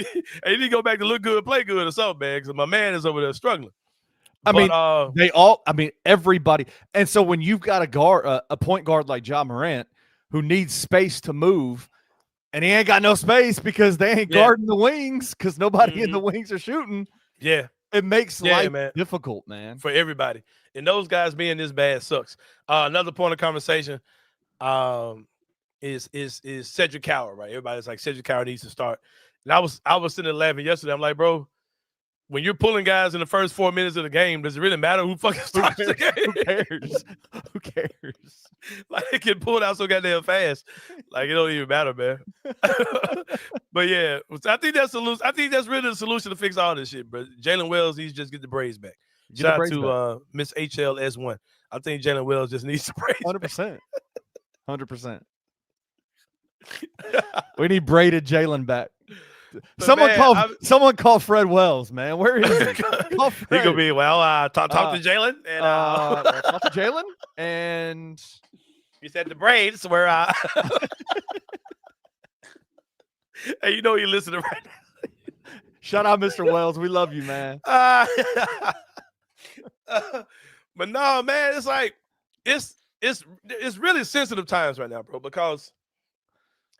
need to go back to look good, play good, or something, man. Because my man is over there struggling. Everybody. And so when you've got a point guard like Ja Morant who needs space to move, and he ain't got no space because they ain't guarding the wings because nobody in the wings are shooting. Yeah. It makes life difficult, man. For everybody. And those guys being this bad sucks. Another point of conversation is Cedric Coward, right? Everybody's like, Cedric Coward needs to start. And I was sitting there laughing yesterday. I'm like, bro, when you're pulling guys in the first 4 minutes of the game, does it really matter who fucking starts the game? Who cares? Like, they get pulled out so goddamn fast. Like, it don't even matter, man. But yeah, I think that's really the solution to fix all this shit, bro. Jalen Wells needs to just get the braids back. Shout out to Miss HLS1. I think Jalen Wells just needs the braids 100%. 100%. We need braided Jalen back. Someone call Fred Wells, man. Where is he? Call Fred. He could be talk to Jalen and talk to Jalen and he said the braids were hey, you know you listening right now. Shout out Mr. Wells. We love you, man. But no, man, it's like it's really sensitive times right now, bro, because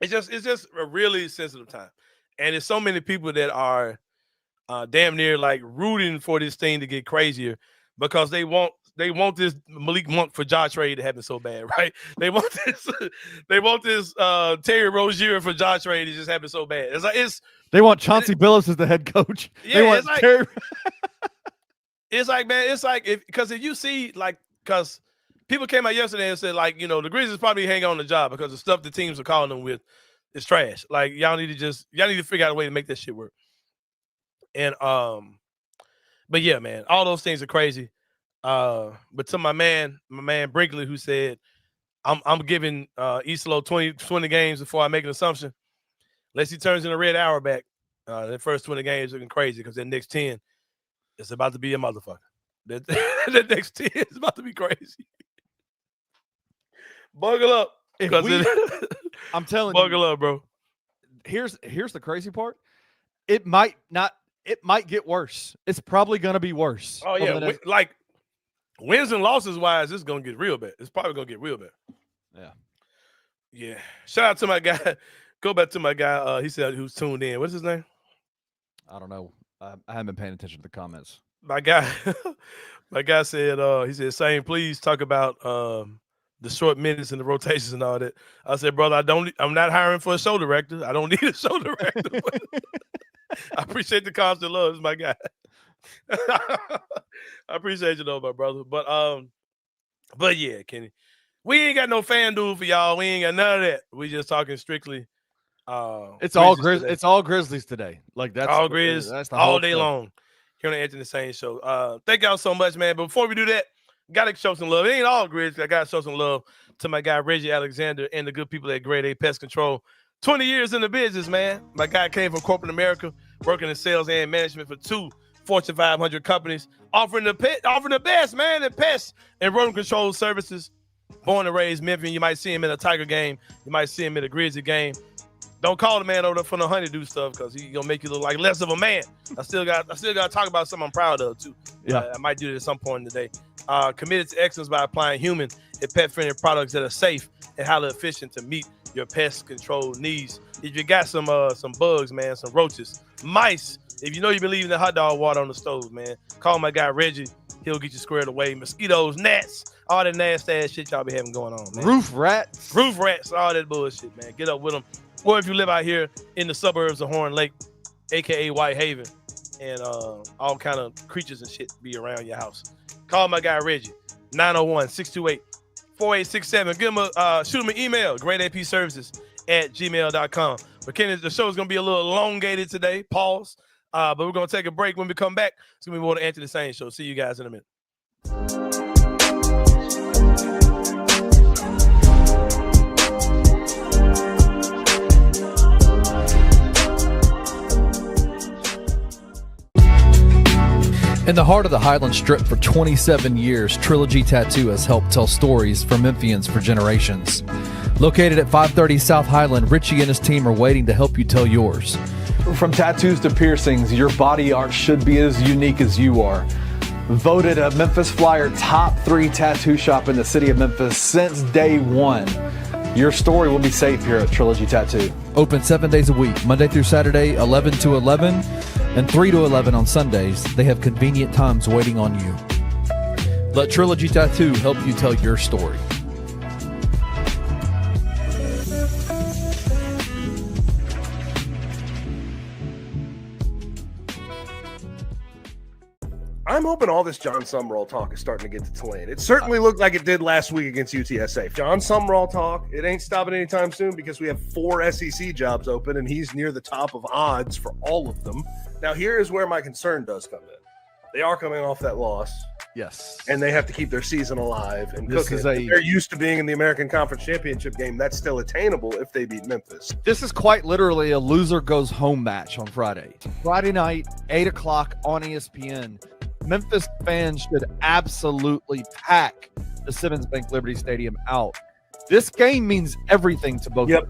it's just a really sensitive time. And there's so many people that are damn near like rooting for this thing to get crazier because they want this Malik Monk for Ja trade to happen so bad, right? They want this Terry Rozier for Ja trade to just happen so bad. They want Chauncey Billups as the head coach. Yeah, because if you see, like, because people came out yesterday and said, like, you know, the Grizzlies probably hang on the job because the stuff the teams are calling them with is trash. Like, y'all need to figure out a way to make that shit work. And but yeah, man, all those things are crazy. But to my man Brinkley, who said, I'm giving Iisalo 20 games before I make an assumption. Unless he turns in a red hour back, the first 20 games looking crazy because that next 10 is about to be a motherfucker. That next 10 is about to be crazy. Buckle up. I'm telling you. Buckle up, bro. Here's the crazy part. It might get worse. It's probably going to be worse. Oh, yeah. Like, wins and losses wise, it's going to get real bad. It's probably going to get real bad. Yeah. Yeah. Shout out to my guy. Go back to my guy. He said who's tuned in. What's his name? I don't know. I haven't been paying attention to the comments. My guy said, he said, Sain, please talk about the short minutes and the rotations and all that. I said, brother, I'm not hiring for a show director. I don't need a show director. I appreciate the constant love. It's my guy. I appreciate you though, my brother. But yeah, Kenny, we ain't got no fan dude for y'all. We ain't got none of that. We just talking strictly. It's all Grizzlies today. Like that's all Grizz. That's the all day long here on the Anthony Sain show. Thank y'all so much, man. But before we do that, gotta show some love. It ain't all Grizz. I gotta show some love to my guy Reggie Alexander and the good people at Grade A Pest Control. 20 years in the business, man. My guy came from corporate America, working in sales and management for 2 Fortune 500 companies, offering the best, man, in pest and rodent control services. Born and raised Memphis. You might see him in a Tiger game. You might see him in a Grizzly game. Don't call the man over there for no honeydew stuff because he's gonna make you look like less of a man. I still got to talk about something I'm proud of too. Yeah, I might do it at some point in the day. Committed to excellence by applying human and pet-friendly products that are safe and highly efficient to meet your pest control needs. If you got some bugs, man, some roaches, mice, if you know you've been leaving the hot dog water on the stove, man, call my guy Reggie. He'll get you squared away. Mosquitoes, gnats, all that nasty ass shit y'all be having going on, man. Roof rats, all that bullshit, man. Get up with them. Or if you live out here in the suburbs of Horn Lake, a.k.a. Whitehaven, and all kind of creatures and shit be around your house, call my guy Reggie, 901-628-4867. Shoot him an email, greatapservices@gmail.com. But Kenny, the show is going to be a little elongated today. Pause. But we're going to take a break. When we come back, it's going to be more the Anthony Sain show. See you guys in a minute. In the heart of the Highland Strip for 27 years, Trilogy Tattoo has helped tell stories for Memphians for generations. Located at 530 South Highland, Richie and his team are waiting to help you tell yours. From tattoos to piercings, your body art should be as unique as you are. Voted a Memphis Flyer top 3 tattoo shop in the city of Memphis since day one. Your story will be safe here at Trilogy Tattoo. Open 7 days a week, Monday through Saturday, 11 to 11, and 3 to 11 on Sundays. They have convenient times waiting on you. Let Trilogy Tattoo help you tell your story. I'm hoping all this John Sumrall talk is starting to get to Tulane. It certainly looked like it did last week against UTSA. John Sumrall talk, it ain't stopping anytime soon because we have 4 SEC jobs open and he's near the top of odds for all of them. Now, here is where my concern does come in. They are coming off that loss. Yes. And they have to keep their season alive and This cooking. is They're used to being in the American Conference Championship game. That's still attainable if they beat Memphis. This is quite literally a loser goes home match on Friday. Friday night, 8 o'clock on ESPN. Memphis fans should absolutely pack the Simmons Bank Liberty Stadium out. This game means everything to both. Yep.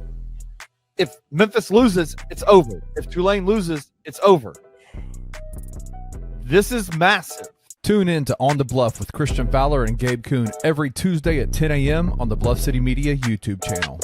If Memphis loses, it's over. If Tulane loses, it's over. This is massive. Tune in to On the Bluff with Christian Fowler and Gabe Kuhn every Tuesday at 10 a.m. on the Bluff City Media YouTube channel.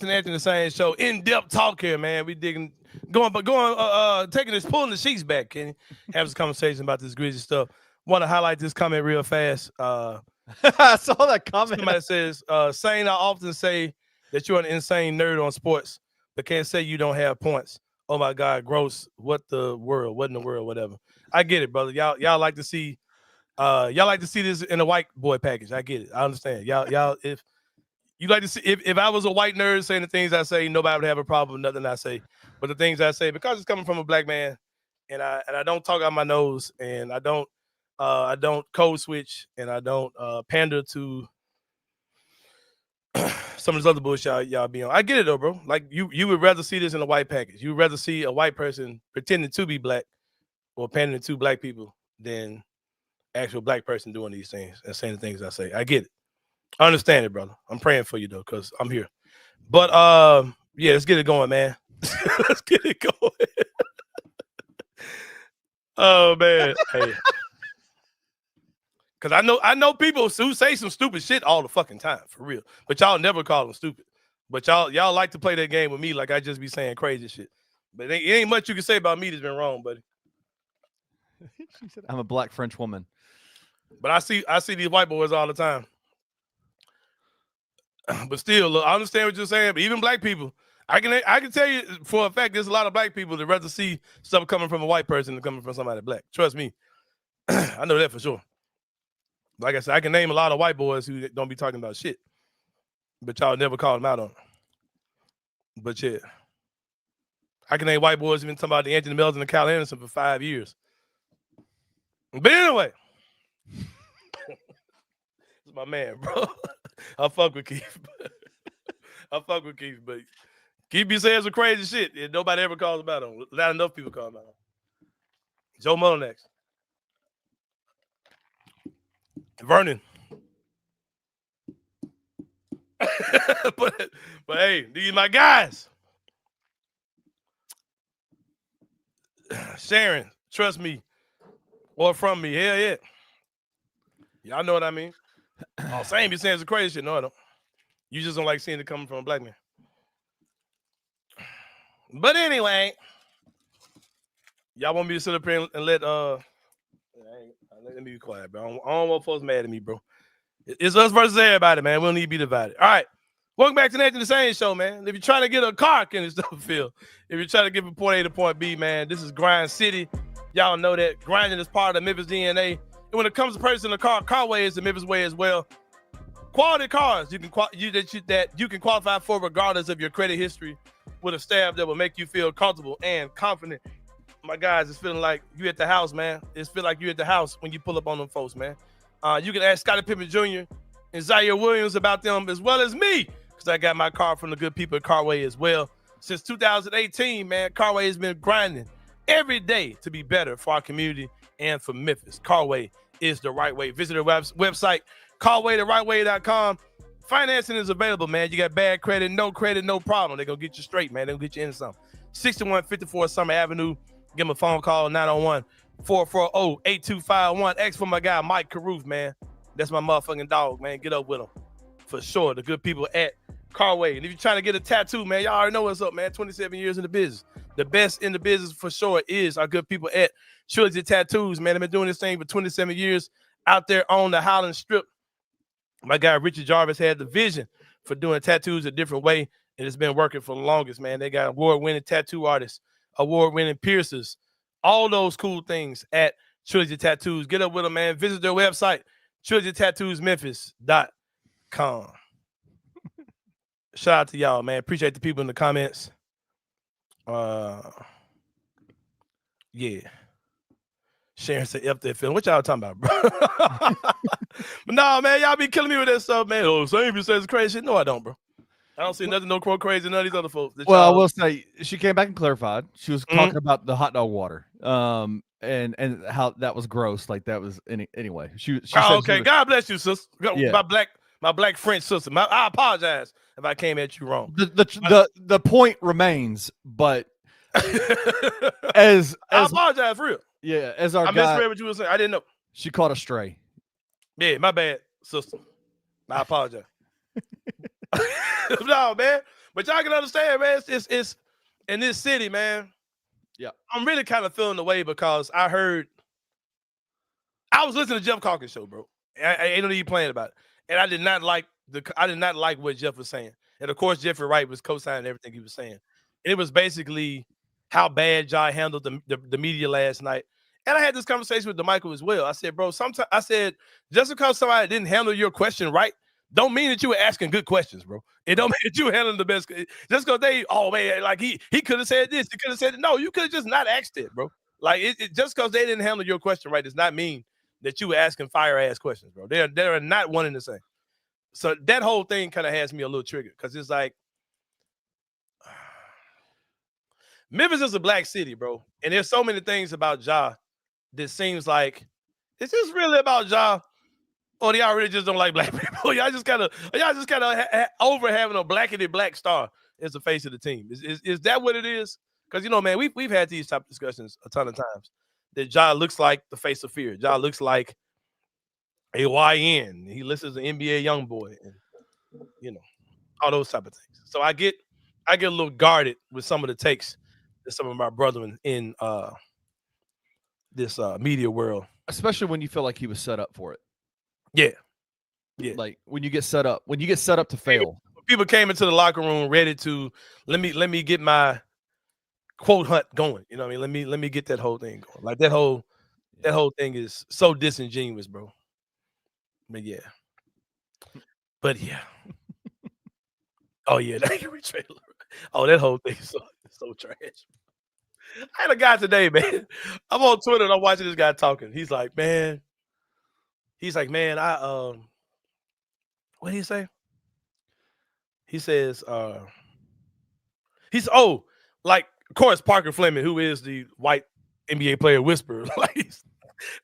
Anthony Sain show, in-depth talk here, man. We digging, taking this, pulling the sheets back, Kenny. Have this conversation about this Grizzly stuff. Want to highlight this comment real fast. I saw that comment. Somebody says, Sain, I often say that you're an insane nerd on sports, but can't say you don't have points. Oh my God, gross. What in the world, whatever. I get it, brother. Y'all like to see this in a white boy package. I get it. I understand. Y'all, if you like to see, if I was a white nerd saying the things I say, nobody would have a problem with nothing I say. But the things I say, because it's coming from a black man, and I don't talk out my nose, and I don't code switch, and I don't pander to some of this other bullshit y'all be on. I get it though, bro. Like you would rather see this in a white package. You would rather see a white person pretending to be black or pandering to black people than actual black person doing these things and saying the things I say. I get it. I understand it, brother. I'm praying for you though, because I'm here. But yeah, let's get it going, man. Let's get it going. Oh man. Hey. Cause I know people who say some stupid shit all the fucking time, for real. But y'all never call them stupid. But y'all like to play that game with me like I just be saying crazy shit. But it ain't much you can say about me that's been wrong, buddy. She said, I'm a black French woman. But I see these white boys all the time. But still, look, I understand what you're saying. But even black people, I can tell you for a fact, there's a lot of black people that rather see stuff coming from a white person than coming from somebody black. Trust me, I know that for sure. Like I said, I can name a lot of white boys who don't be talking about shit, but y'all never call them out on it. But yeah, I can name white boys even talking about the Anthony Melton and Kyle Anderson for 5 years. But anyway, it's my man, bro. I fuck with Keith. But Keith be saying some crazy shit and nobody ever calls him out on. Not enough people call him out on. Joe Mullen next. Vernon. but hey, these my guys. Sharon, trust me. Or from me. Hell yeah. Y'all know what I mean. Oh, Sain be saying some crazy shit. No, I don't. You just don't like seeing it coming from a black man. But anyway, y'all want me to sit up here and let me be quiet, bro. I don't want folks mad at me, bro. It's us versus everybody, man. We don't need to be divided. All right. Welcome back to the Anthony Sain show, man. If you're trying to get a car, can it still feel? If you're trying to get from point A to point B, man, this is Grind City. Y'all know that grinding is part of the Memphis DNA. And when it comes to purchasing a car, Carway is the Memphis way as well. Quality cars that you can qualify for regardless of your credit history, with a staff that will make you feel comfortable and confident. My guys, it's feeling like you at the house, man. It's feel like you at the house when you pull up on them folks, man. You can ask Scottie Pippen Jr. and Zaire Williams about them as well as me, because I got my car from the good people at Carway as well. Since 2018, man, Carway has been grinding every day to be better for our community and for Memphis. Carway is the right way. Visit their website, carwaytherightway.com. Financing is available, man. You got bad credit, no problem. They're going to get you straight, man. They're going to get you into something. 6154 Summer Avenue. Give them a phone call, 901-440-8251. Ask for my guy, Mike Carruth, man. That's my motherfucking dog, man. Get up with him. For sure. The good people at Carway. And if you're trying to get a tattoo, man, y'all already know what's up, man. 27 years in the business. The best in the business for sure is our good people at Trilogy Tattoos, man. They've been doing this thing for 27 years out there on the Highland Strip. My guy Richard Jarvis had the vision for doing tattoos a different way, and it's been working for the longest, man. They got award-winning tattoo artists, award-winning piercers, all those cool things at Trilogy Tattoos. Get up with them, man. Visit their website, trilogytattoosmemphis.com. Shout out to y'all, man. Appreciate the people in the comments. Yeah. Sharon said, F that feeling. What y'all talking about, bro? But no, man, y'all be killing me with that stuff, man. Oh, Sain says crazy shit. No, I don't, bro. I don't see nothing, no crazy, none of these other folks. Well, I will say she came back and clarified. She was talking about the hot dog water, and how that was gross. Like that was anyway. She said okay. God bless you, sister. Yeah. My black French sister. I apologize if I came at you wrong. The point remains, but as I apologize for real. Yeah, as our I guy, misread what you were saying. I didn't know. She caught a stray. Yeah, my bad, sister. I apologize. No, man. But y'all can understand, man. It's in this city, man. Yeah. I'm really kind of feeling the way because I was listening to Jeff Calkins show, bro. I ain't no need playing about it. And I did not like what Jeff was saying. And of course, Jeffrey Wright was co-signing everything he was saying. And it was basically how bad Jai handled the media last night. And I had this conversation with DeMichael as well. I said, bro, just because somebody didn't handle your question right, don't mean that you were asking good questions, bro. It don't mean that you were handling the best. Just because like he could have said this, he could have said it. No, you could have just not asked it, bro. Like just because they didn't handle your question right does not mean that you were asking fire-ass questions, bro. They're not one and the same. So that whole thing kind of has me a little triggered because it's like, Memphis is a black city, bro. And there's so many things about Ja that seems like, is this really about Ja? Or y'all really just don't like black people? Y'all just kind of over having a black star as the face of the team. Is that what it is? Because, man, we've had these type of discussions a ton of times that Ja looks like the face of fear. Ja looks like a YN. He listens to NBA YoungBoy and, all those type of things. So I get a little guarded with some of the takes that some of my brethren in this media world. Especially when you feel like he was set up for it. Yeah. Like when you get set up to fail. People came into the locker room ready to let me get my quote hunt going. You know what I mean? Let me get that whole thing going. Like that whole thing is so disingenuous, bro. But yeah. Oh yeah, oh, that whole thing is so trash. I had a guy today, man. I'm on Twitter and I'm watching this guy talking. He's like, man, I what did he say? He says, like, of course, Parker Fleming, who is the white NBA player whisperer. Like,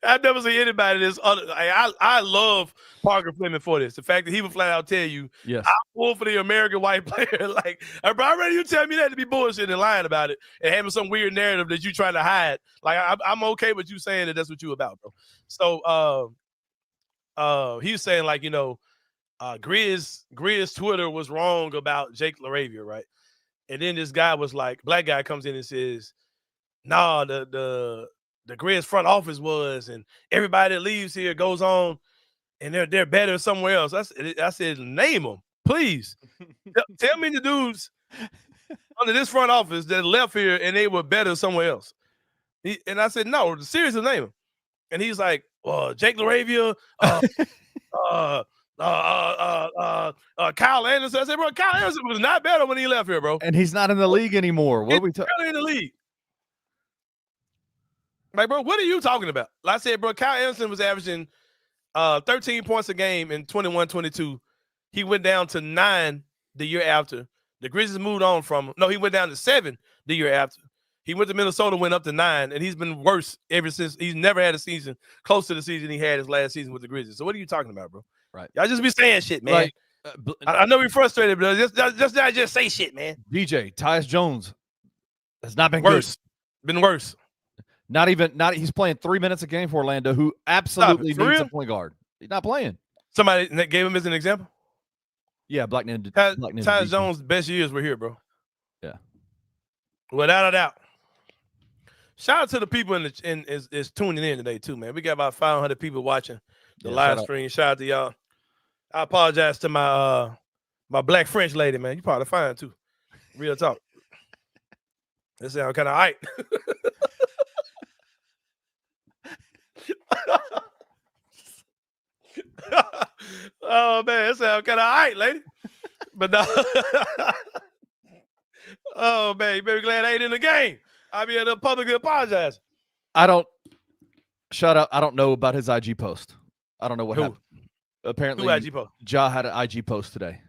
I've never seen anybody this other. I love Parker Fleming for this. The fact that he would flat out tell you, yes, I'm full for the American white player. Like, bro, I'd rather you tell me that to be bullshit and lying about it and having some weird narrative that you trying to hide. Like, I'm okay with you saying that that's what you about, bro. So, he was saying, like, Grizz Twitter was wrong about Jake LaRavia, right? And then this guy was like, black guy comes in and says, nah, the Grizz front office was, and everybody that leaves here goes on, and they're better somewhere else. I said, name them, please. Tell me the dudes under this front office that left here and they were better somewhere else. And I said, no, seriously, name them. And he's like, well, Jake LaRavia, Kyle Anderson. I said, bro, Kyle Anderson was not better when he left here, bro. And he's not in the league anymore. What are we talking? In the league. Like, bro, what are you talking about? Like I said, bro, Kyle Anderson was averaging 13 points a game in 21-22. He went down to 9 the year after. The Grizzlies moved on from him. No, he went down to 7 the year after. He went to Minnesota, went up to 9, and he's been worse ever since. He's never had a season close to the season he had his last season with the Grizzlies. So what are you talking about, bro? Right. Y'all just be saying shit, man. Like, I know you're frustrated, but just say shit, man. DJ, Tyus Jones has not been Worse. good. Been worse. Not he's playing 3 minutes a game for Orlando, who absolutely For needs real? a point guard. He's not playing. Somebody that gave him as an example. Yeah, Blackman. Tyus Jones' best years were here, bro. Yeah. Without a doubt. Shout out to the people is tuning in today, too, man. We got about 500 people watching the live stream. Shout out to y'all. I apologize to my my black French lady, man. You probably fine, too. Real talk. That sound kind of all right. Oh, man, that sound kind of all right, lady. But no. Oh, man, you better be glad I ain't in the game. I'll be able to publicly apologize. I don't know about his IG post. I don't know what happened. Apparently, Who IG post? Ja had an IG post today.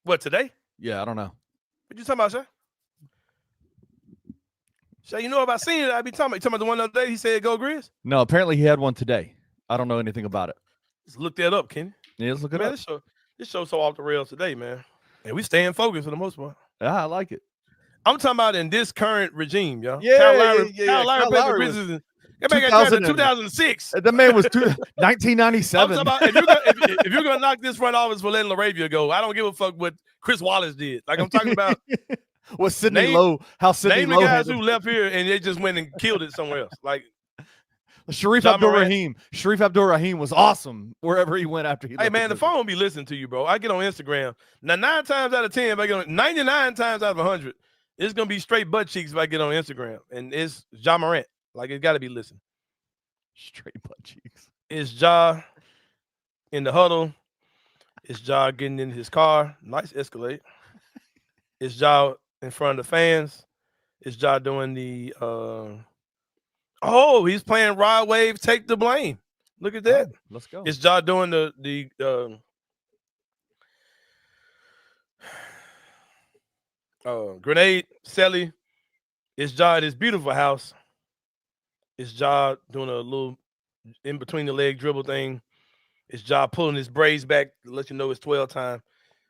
What, today? Yeah, I don't know. What you talking about, Shay? Shay, you know about seeing it? I be talking about. You talking about the one the other day he said go Grizz? No, apparently he had one today. I don't know anything about it. Let's look that up, Kenny. Yeah, let's look it Man, up. this show's so off the rails today, man. And we staying focused for the most part. Yeah, I like it. I'm talking about in this current regime, y'all. Yeah, Kyle Lowry Kyle played Lowry the Grizzlies. That man got drafted in 2006. The man was I'm 1997. talking about if you're gonna knock this front office for letting LaRavia go, I don't give a fuck what Chris Wallace did. Like I'm talking about what Sidney name- Lowe, how Sidney name Lowe the guys handled- who left here and they just went and killed it somewhere else. Like Sharif John Morant. Abdul-Rahim. Sharif Abdul-Rahim was awesome wherever he went after he hey left man, the Grizzlies. phone be listening to you, bro. I get on Instagram. Now 9 times out of 10, if I get on 99 times out of 100, it's gonna be straight butt cheeks if I get on Instagram. And it's Ja Morant. Like it's gotta be listening. Straight butt cheeks. It's Ja in the huddle. It's Ja getting in his car. Nice Escalade. It's Ja in front of the fans. It's Ja doing the he's playing Rod Wave, take the blame. Look at that. Let's go. It's Ja doing the grenade, Selly. It's Ja at his beautiful house. It's Ja doing a little in between the leg dribble thing. It's Ja pulling his braids back to let you know it's 12 time.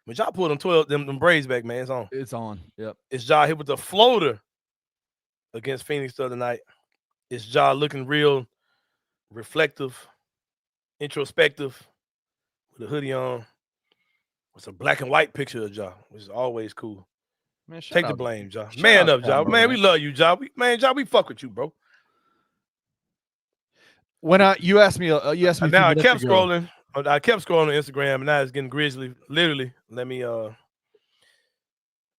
When Ja pull them braids back, man, it's on. It's on. Yep. It's Ja hit with the floater against Phoenix the other night. It's Ja looking real reflective, introspective, with a hoodie on. It's a black and white picture of Ja, which is always cool. Man, Take the blame, Ja. Man up, Ja. Man, we love you, Ja. Ja, we fuck with you, bro. When you asked me, Now I kept scrolling. I kept scrolling on Instagram, and now it's getting grizzly. Literally, let me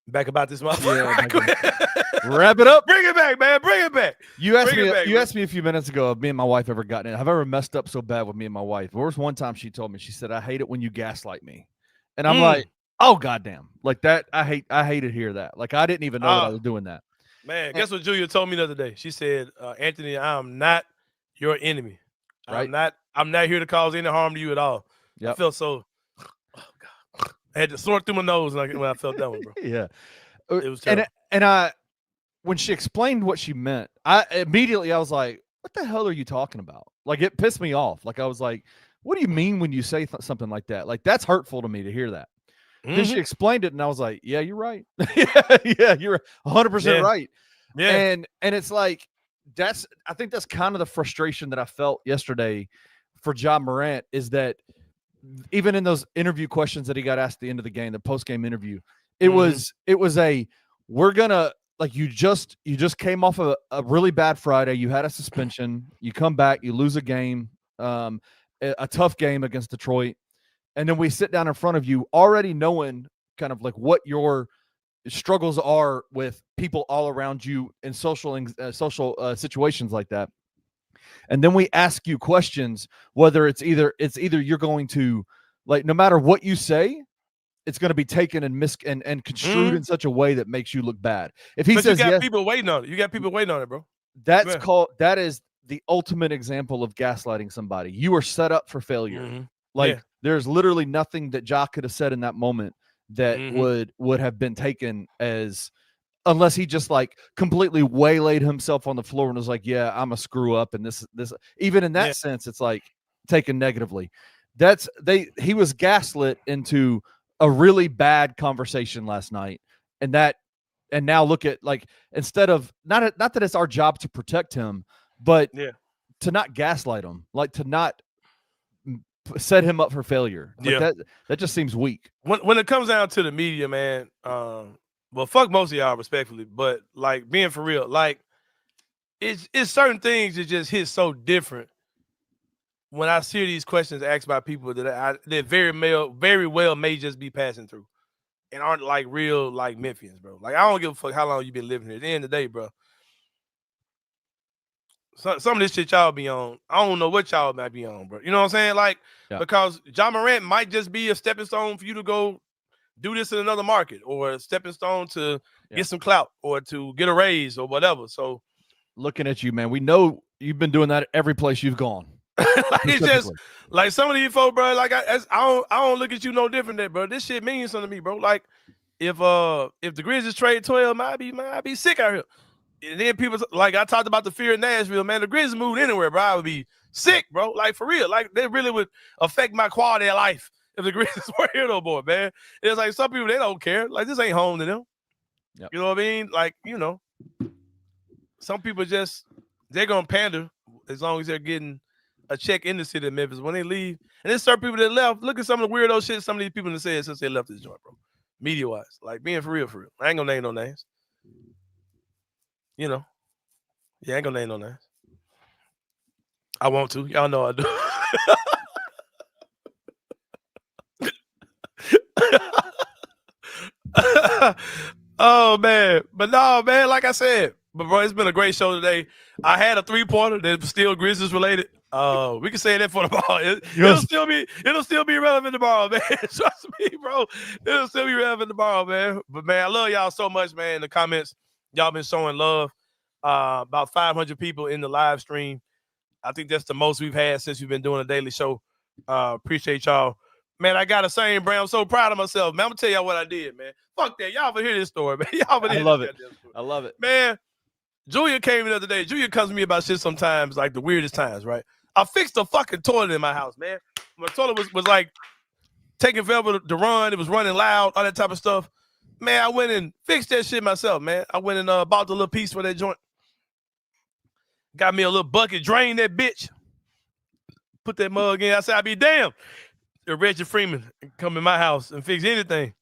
back about this motherfucker. Wrap it up. Bring it back, man. Bring it back. You asked Bring me. it back, You bro. asked me a few minutes ago. Have me and my wife ever gotten it? Have I ever messed up so bad with me and my wife? There was one time she told me. She said, "I hate it when you gaslight me," and I'm like, "Oh goddamn!" Like that. I hate to hear that. Like I didn't even know that I was doing that. Man, guess what Julia told me the other day? She said, Anthony, I'm not your enemy. Right. I'm not here to cause any harm to you at all. Yep. I felt so. Oh God. I had to snort through my nose when I felt that one, bro. Yeah. It was terrible. And I, when she explained what she meant, I was like, "What the hell are you talking about?" Like it pissed me off. Like I was like, "What do you mean when you say something like that? Like that's hurtful to me to hear that." Then she explained it, and I was like, "Yeah, you're right. yeah, you're 100% right." Yeah. And it's like I think that's kind of the frustration that I felt yesterday for Ja Morant is that even in those interview questions that he got asked at the end of the game, the post-game interview, it was we're gonna like you just came off of a really bad Friday. You had a suspension. You come back, you lose a game, a tough game against Detroit, and then we sit down in front of you already knowing kind of like what your struggles are with people all around you in social situations like that. And then we ask you questions, whether it's either you're going to like, no matter what you say, it's going to be taken and construed in such a way that makes you look bad. If he says you got yes, people waiting on it. You got people waiting on it, bro. that is the ultimate example of gaslighting somebody. You are set up for failure. Like there's literally nothing that Ja could have said in that moment that would have been taken as, unless he just like completely waylaid himself on the floor and was like, yeah, I'm a screw up. And this, even in that sense, it's like taken negatively. He was gaslit into a really bad conversation last night. And now look at, like, instead of not that it's our job to protect him, but to not gaslight him, like to not set him up for failure. Like that just seems weak. When it comes down to the media, man, well, fuck most of y'all respectfully, but like being for real, like it's certain things that just hit so different when I see these questions asked by people that very well may just be passing through and aren't like real like Memphians, bro. Like I don't give a fuck how long you been living here. At the end of the day, bro, some of this shit y'all be on, I don't know what y'all might be on, bro. You know what I'm saying? Like because John Morant might just be a stepping stone for you to go do this in another market, or a stepping stone to get some clout or to get a raise or whatever. So looking at you, man, we know you've been doing that at every place you've gone. Like it's just like some of these folks, bro. Like I don't look at you no different than, bro. This shit means something to me, bro. Like if the Grizzlies trade 12, I be sick out here. And then people like I talked about the fear in Nashville, man. The Grizzlies moved anywhere, bro, I would be sick, bro. Like for real, like they really would affect my quality of life if the Grizzlies were here no more, man. It's like some people, they don't care. Like this ain't home to them. Yep. You know what I mean? Like, you know, some people they're gonna pander as long as they're getting a check in the city of Memphis. When they leave, and there's certain people that left. Look at some of the weirdo shit some of these people have said since they left this joint, bro. Media wise, like being for real. I ain't gonna name no names. You know, I ain't gonna name no names. I want to. Y'all know I do. Oh man, but no, man. Like I said, but bro, it's been a great show today. I had a 3-pointer that's still Grizzlies related. We can say that for tomorrow. It'll still be relevant tomorrow, man. Trust me, bro. It'll still be relevant tomorrow, man. But man, I love y'all so much, man. In the comments, y'all been showing love. About 500 people in the live stream. I think that's the most we've had since we've been doing a daily show. Appreciate y'all. Man, I got a Sain brand. I'm so proud of myself, man. I'm gonna tell y'all what I did, man. Fuck that. Y'all ever hear this story, man? I love it. Man, Julia came in the other day. Julia comes to me about shit sometimes, like the weirdest times, right? I fixed the fucking toilet in my house, man. My toilet was like taking forever to run. It was running loud, all that type of stuff. Man, I went and fixed that shit myself, man. I went and bought the little piece for that joint. Got me a little bucket, drained that bitch. Put that mug in. I said, I'd be damned if Reggie Freeman come in my house and fix anything.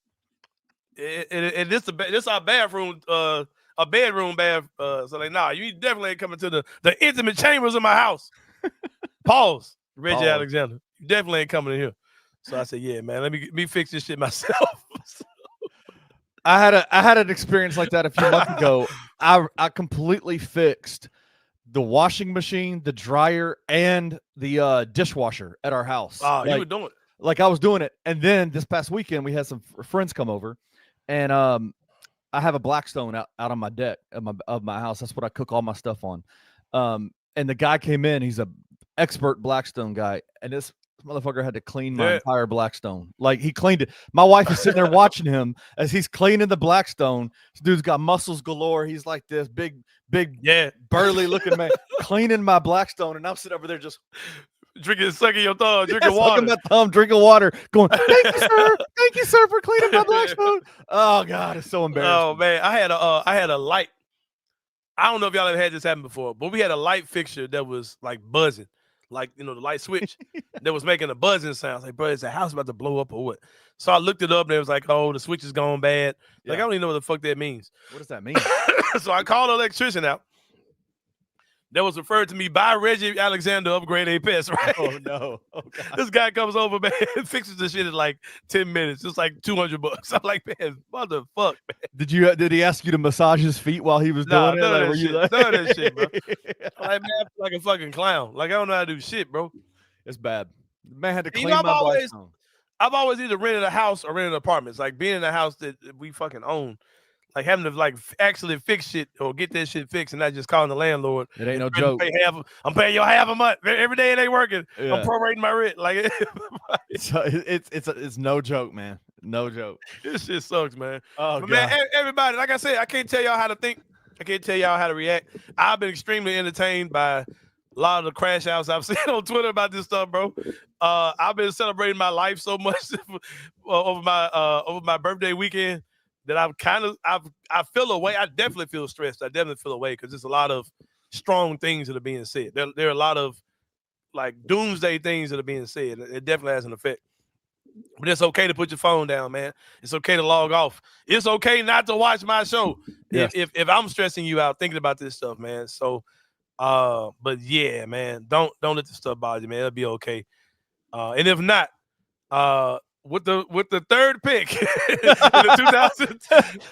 And this our bathroom, a bedroom bath. So like, nah, you definitely ain't coming to the intimate chambers of my house. Pause. Reggie Alexander. You definitely ain't coming in here. So I said, yeah, man, let me fix this shit myself. I had an experience like that a few months ago. I completely fixed the washing machine, the dryer, and the dishwasher at our house. Oh, you were doing it. Like I was doing it. And then this past weekend, we had some friends come over, and I have a Blackstone out on my deck of my house. That's what I cook all my stuff on. And the guy came in. He's a expert Blackstone guy, and this motherfucker had to clean my entire Blackstone. Like he cleaned it. My wife is sitting there watching him as he's cleaning the Blackstone. This dude's got muscles galore. He's like this big, burly looking man cleaning my Blackstone, and I'm sitting over there just sucking your thumb, drinking water. Sucking my thumb, drinking water, going, thank you, sir. Thank you, sir, for cleaning my Blackstone. Oh God, it's so embarrassing. Oh man, I had a light. I don't know if y'all ever had this happen before, but we had a light fixture that was like buzzing. Like, you know, the light switch that was making a buzzing sound. I was like, bro, is the house about to blow up or what? So I looked it up and it was like, oh, the switch is going bad. Like, I don't even know what the fuck that means. What does that mean? So I called the electrician out. That was referred to me by Reggie Alexander of Grade A Pest, right? Oh, no. Oh, God. This guy comes over, man, and fixes the shit in like 10 minutes. It's like $200. I'm like, man, motherfuck, man. Did he ask you to massage his feet while he was doing it? None of that shit, bro. I'm like, man, I feel like a fucking clown. Like, I don't know how to do shit, bro. It's bad. The man had to clean my Blackstone. I've always either rented a house or rented apartments. Like, being in a house that we fucking own. Like having to like actually fix shit or get that shit fixed and not just calling the landlord. It ain't no joke. I'm paying you half a month every day it ain't working. Yeah. I'm prorating my rent. Like so it's no joke, man. No joke. This shit sucks, man. Oh, But God. man, everybody, like I said, I can't tell y'all how to think. I can't tell y'all how to react. I've been extremely entertained by a lot of the crash outs I've seen on Twitter about this stuff, bro. I've been celebrating my life so much over my birthday weekend that I feel away. I definitely feel stressed. I definitely feel away because there's a lot of strong things that are being said. There are a lot of like doomsday things that are being said. It definitely has an effect. But it's okay to put your phone down, man. It's okay to log off. It's okay not to watch my show if I'm stressing you out thinking about this stuff, man. So, but yeah, man, don't let this stuff bother you, man. It'll be okay. And if not, with the third pick in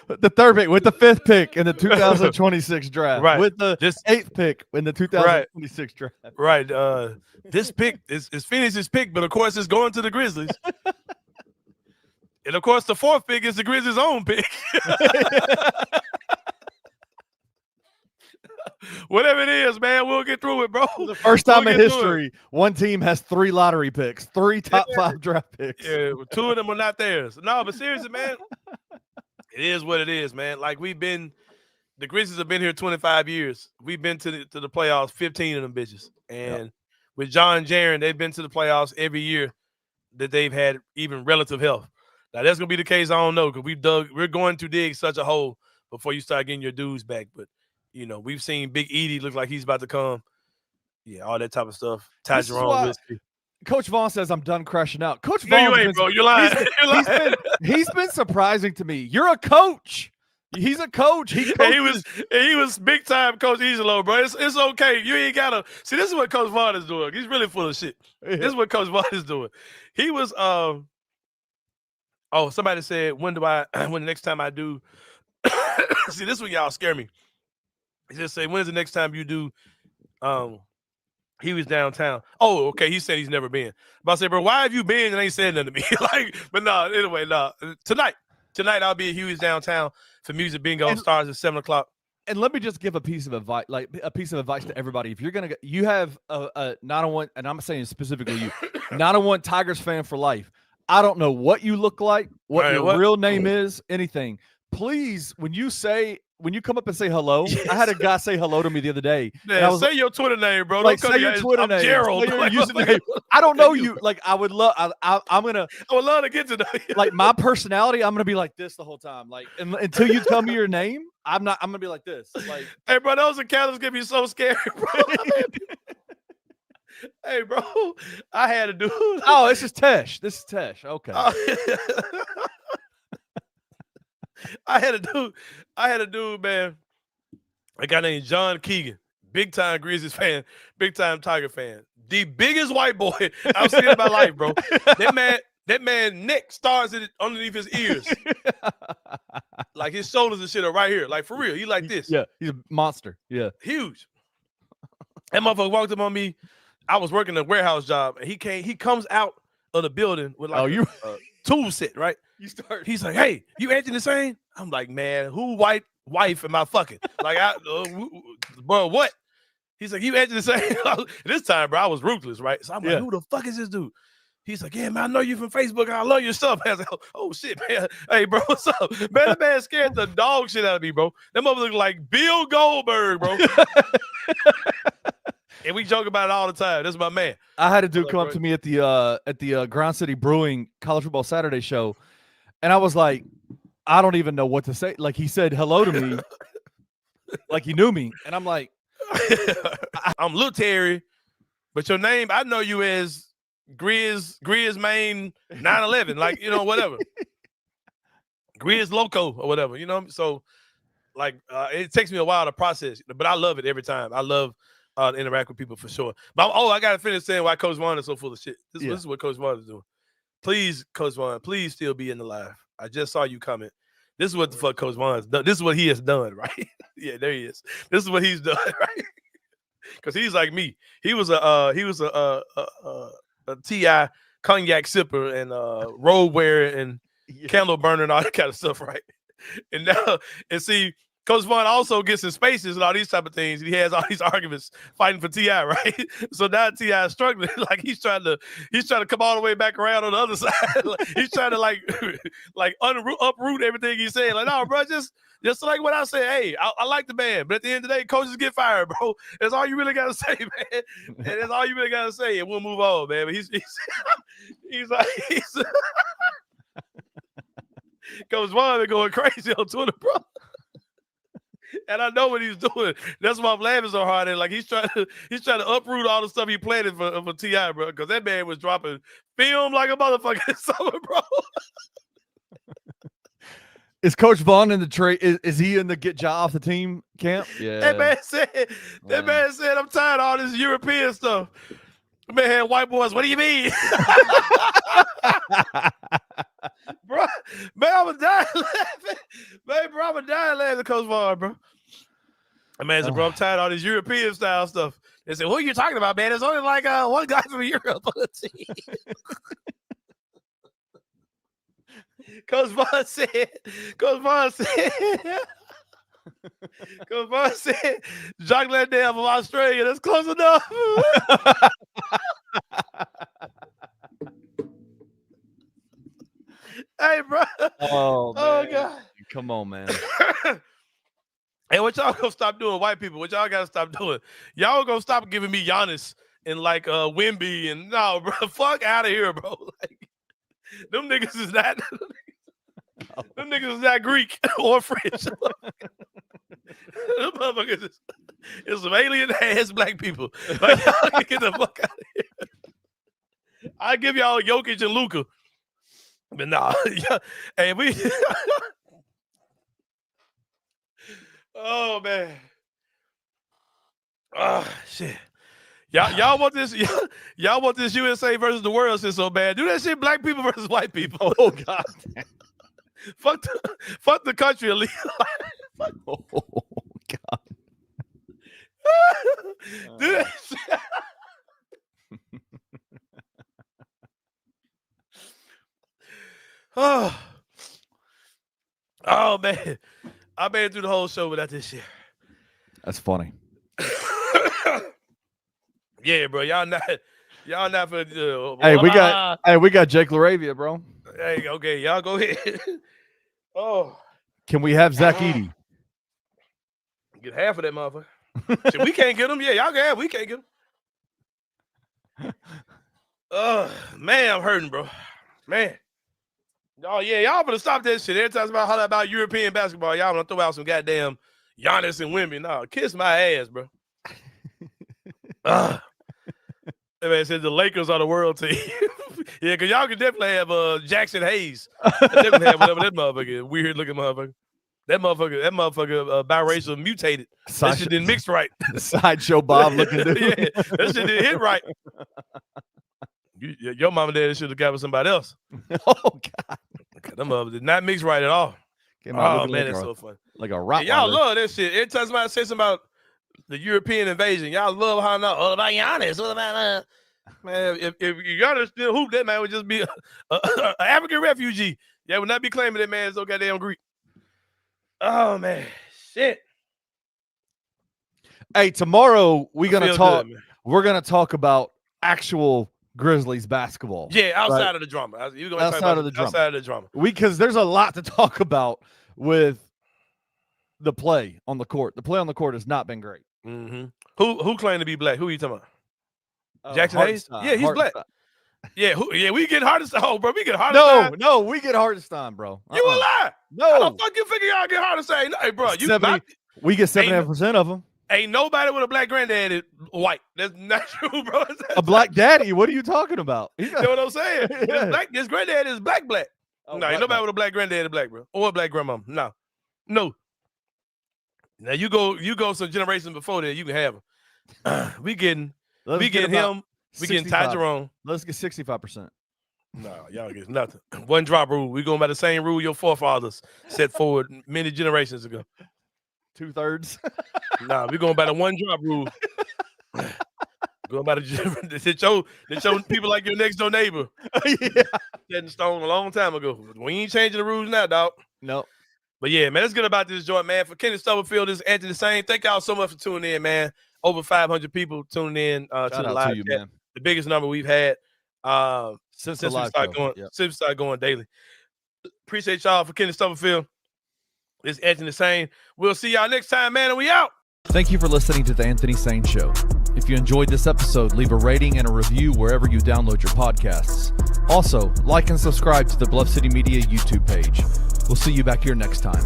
the third pick with the fifth pick in the 2026 draft, right? With the eighth pick in the 2026 draft, right? This pick is Phoenix's pick, but of course it's going to the Grizzlies, and of course the fourth pick is the Grizzlies' own pick. Whatever it is, man, we'll get through it, bro. The first time in history, one team has 3 lottery picks, 3 top 5 draft picks. Yeah, 2 of them are not theirs. No, but seriously, man, it is what it is, man. Like the Grizzlies have been here 25 years. We've been to the playoffs, 15 of them bitches. And with John Jaren, they've been to the playoffs every year that they've had even relative health. Now that's gonna be the case. I don't know, because we're going to dig such a hole before you start getting your dues back. But you know, we've seen Big Edie look like he's about to come. Yeah, all that type of stuff. Ty Jerome. Coach Vaughn says I'm done crashing out. Coach Vaughn, you ain't, bro. You're lying. He's been surprising to me. You're a coach. He's a coach. He was big time Coach Iisalo, bro. It's okay. You ain't gotta see. This is what Coach Vaughn is doing. He's really full of shit. Yeah. This is what Coach Vaughn is doing. He was somebody said when the next time I do see this one, y'all scare me. He just say, when's the next time you do he was downtown? Oh, okay. He said he's never been. But I said, bro, why have you been and ain't said nothing to me? But no, anyway, no. Tonight I'll be at Huey's downtown for music bingo. Starts at 7:00. And let me just give a piece of advice, to everybody. If you're gonna, you have a 901, and I'm saying specifically you, 901 Tigers fan for life. I don't know what you look like, what your real name is, anything. Please, when you come up and say hello, yes. I had a guy say hello to me the other day. Yeah, say your Twitter name, bro. Like, say your Twitter name. Gerald. Username. I don't know you. Like, I would love. I would love to get to know you. Like my personality, I'm gonna be like this the whole time. Like, until you tell me your name, I'm gonna be like this. Like, hey, bro, those encounters get me so scared, bro. Hey, bro, I had a dude. Oh, this is Tesh. Okay. I had a dude, man. A guy named John Keegan, big time Grizzlies fan, big time Tiger fan. The biggest white boy I've seen in my life, bro. That man neck stars underneath his ears. Like his shoulders and shit are right here. Like for real. He like this. Yeah, he's a monster. Yeah. Huge. That motherfucker walked up on me. I was working a warehouse job, and he comes out of the building with like a tool set, right? He's like, hey, you Anthony Sain? I'm like, man, who white wife am I fucking? Like, bro, what? He's like, you Anthony Sain? This time, bro, I was ruthless, right? So I'm like, who the fuck is this dude? He's like, yeah, man, I know you from Facebook. I love your stuff. I was like, oh shit, man. Hey, bro, what's up? Man, that man scared the dog shit out of me, bro. That mother look like Bill Goldberg, bro. And we joke about it all the time. That's my man. I had a dude come up to me at the Ground City Brewing College Football Saturday show, and I was like, I don't even know what to say. Like, he said hello to me, like he knew me, and I'm like, I'm Lil Terry, but your name, I know you as Grizz Main 911, like, you know, whatever. Grizz Loco or whatever, you know. So, like, it takes me a while to process, but I love it every time. I love to interact with people for sure. But I got to finish saying why Coach Vaughn is so full of shit. This is what Coach Vaughn is doing. Please, Coach Vaughn, please still be in the live. I just saw you comment. This is what the fuck Coach Vaughn has done. This is what he has done, right? Yeah, there he is. This is what he's done, right? Because he's like me. He was a T.I. cognac sipper and robe wearer and candle burner and all that kind of stuff, right? And now, and see, Coach Vaughn also gets in spaces and all these type of things. He has all these arguments fighting for T.I., right? So now T.I. is struggling. Like he's trying to come all the way back around on the other side. Like, he's trying to like uproot everything he said. Like, no, bro, just like what I said. Hey, I like the man, but at the end of the day, coaches get fired, bro. That's all you really gotta say, man. And that's all you really gotta say, and we'll move on, man. But he's Coach Vaughn been going crazy on Twitter, bro. And I know what he's doing. That's why I'm laughing so hard. And like he's trying to uproot all the stuff he planted for T.I., bro. Because that man was dropping film like a motherfucker this summer, bro. Is Coach Vaughn in the trade? Is he in the get Ja off the team camp? Yeah. That man said, I'm tired of all this European stuff. Man, white boys, what do you mean? Bro, man, I was dying laughing. Man, bro, I was dying laughing at Coach Vaughn, bro. And man said, bro, I'm tired of all this European style stuff. They said, who are you talking about, man? There's only like one guy from Europe on the team. Coach Vaughn said, Jacques Landale from Australia. That's close enough. Hey, bro. Oh, man. God. Come on, man. Hey, what y'all gonna stop doing, white people? What y'all gotta stop doing? Y'all gonna stop giving me Giannis and like Wemby and no, bro. Fuck out of here, bro. Like, them niggas is not. Them niggas is not Greek or French. Them motherfuckers is some alien ass black people. Like, y'all can get the fuck out of here. I give y'all Jokic and Luka, but nah. Hey, we. Oh man. Oh shit. Y'all want this? Y'all want this USA versus the world shit so bad? Do that shit, black people versus white people. Oh god. Fuck the country, elite. Oh god. Do that shit. Oh man. I made it through the whole show without this shit. That's funny. Yeah, bro. Y'all not for Hey, we got Jake LaRavia, bro. Hey, okay, y'all go ahead. Oh. Can we have Zach Edey? Get half of that motherfucker. Shit, we can't get him. Yeah, y'all can have. We can't get him. Man, I'm hurting, bro. Man. Oh, yeah, y'all better stop that shit. Every time I holler about European basketball, y'all want to throw out some goddamn Giannis and Wemby. No, kiss my ass, bro. That man said the Lakers are the world team. Yeah, because y'all can definitely have Jackson Hayes. Definitely have whatever that motherfucker is. Weird-looking motherfucker. That motherfucker biracial mutated. That shit didn't mix right. Sideshow Bob looking dude. Yeah, that shit didn't hit right. Your mom and dad should have got with somebody else. Oh god, them mother did not mix right at all. Oh man, that's so funny. Like a rock. Y'all love that shit. Every time somebody says something about the European invasion, y'all love how not all about Giannis. What about man? If Giannis still hoop, that man would just be an African refugee. Yeah, would not be claiming that man is so goddamn Greek. Oh man, shit. Hey, tomorrow we're gonna talk. Good, we're gonna talk about actual Grizzlies basketball. Yeah, outside of the drama. Outside of the drama. Because there's a lot to talk about with the play on the court. The play on the court has not been great. Mm-hmm. Who claimed to be black? Who are you talking about? Jackson Hayes? Yeah, he's black. Yeah, we get Hardestein. Oh, bro, we get Hardestein. No, we get Hardestein, bro. You a lie. No. How the fuck you figure y'all get Hardestein? Hey, bro, we get 7.5% of them. Ain't nobody with a black granddad is white. That's not true, bro. A black daddy? What are you talking about? You know what I'm saying? Yeah. His granddad is black. Oh, no, ain't nobody with a black granddad is black, bro. Or a black grandma. No. Now you go some generations before that, you can have him. We getting him. We getting Ty Jerome. Let's get 65%. No, y'all get nothing. One drop rule. We going by the same rule your forefathers set forward many generations ago. 2/3. Nah, we going by the one drop rule. Going by that show people like your next door neighbor. Yeah. Set in stone a long time ago. We ain't changing the rules now, dog. No. But yeah, man, let's get about this joint, man. For Kenny Stubblefield, this is Anthony Sain. Thank y'all so much for tuning in, man. Over 500 people tuning in to the live to you, chat. man. The biggest number we've had since we started going daily. Appreciate y'all. For Kenny Stubblefield, this is Anthony Sain. We'll see y'all next time, man, and we out. Thank you for listening to the Anthony Sain Show. If you enjoyed this episode, leave a rating and a review wherever you download your podcasts. Also, like and subscribe to the Bluff City Media YouTube page. We'll see you back here next time.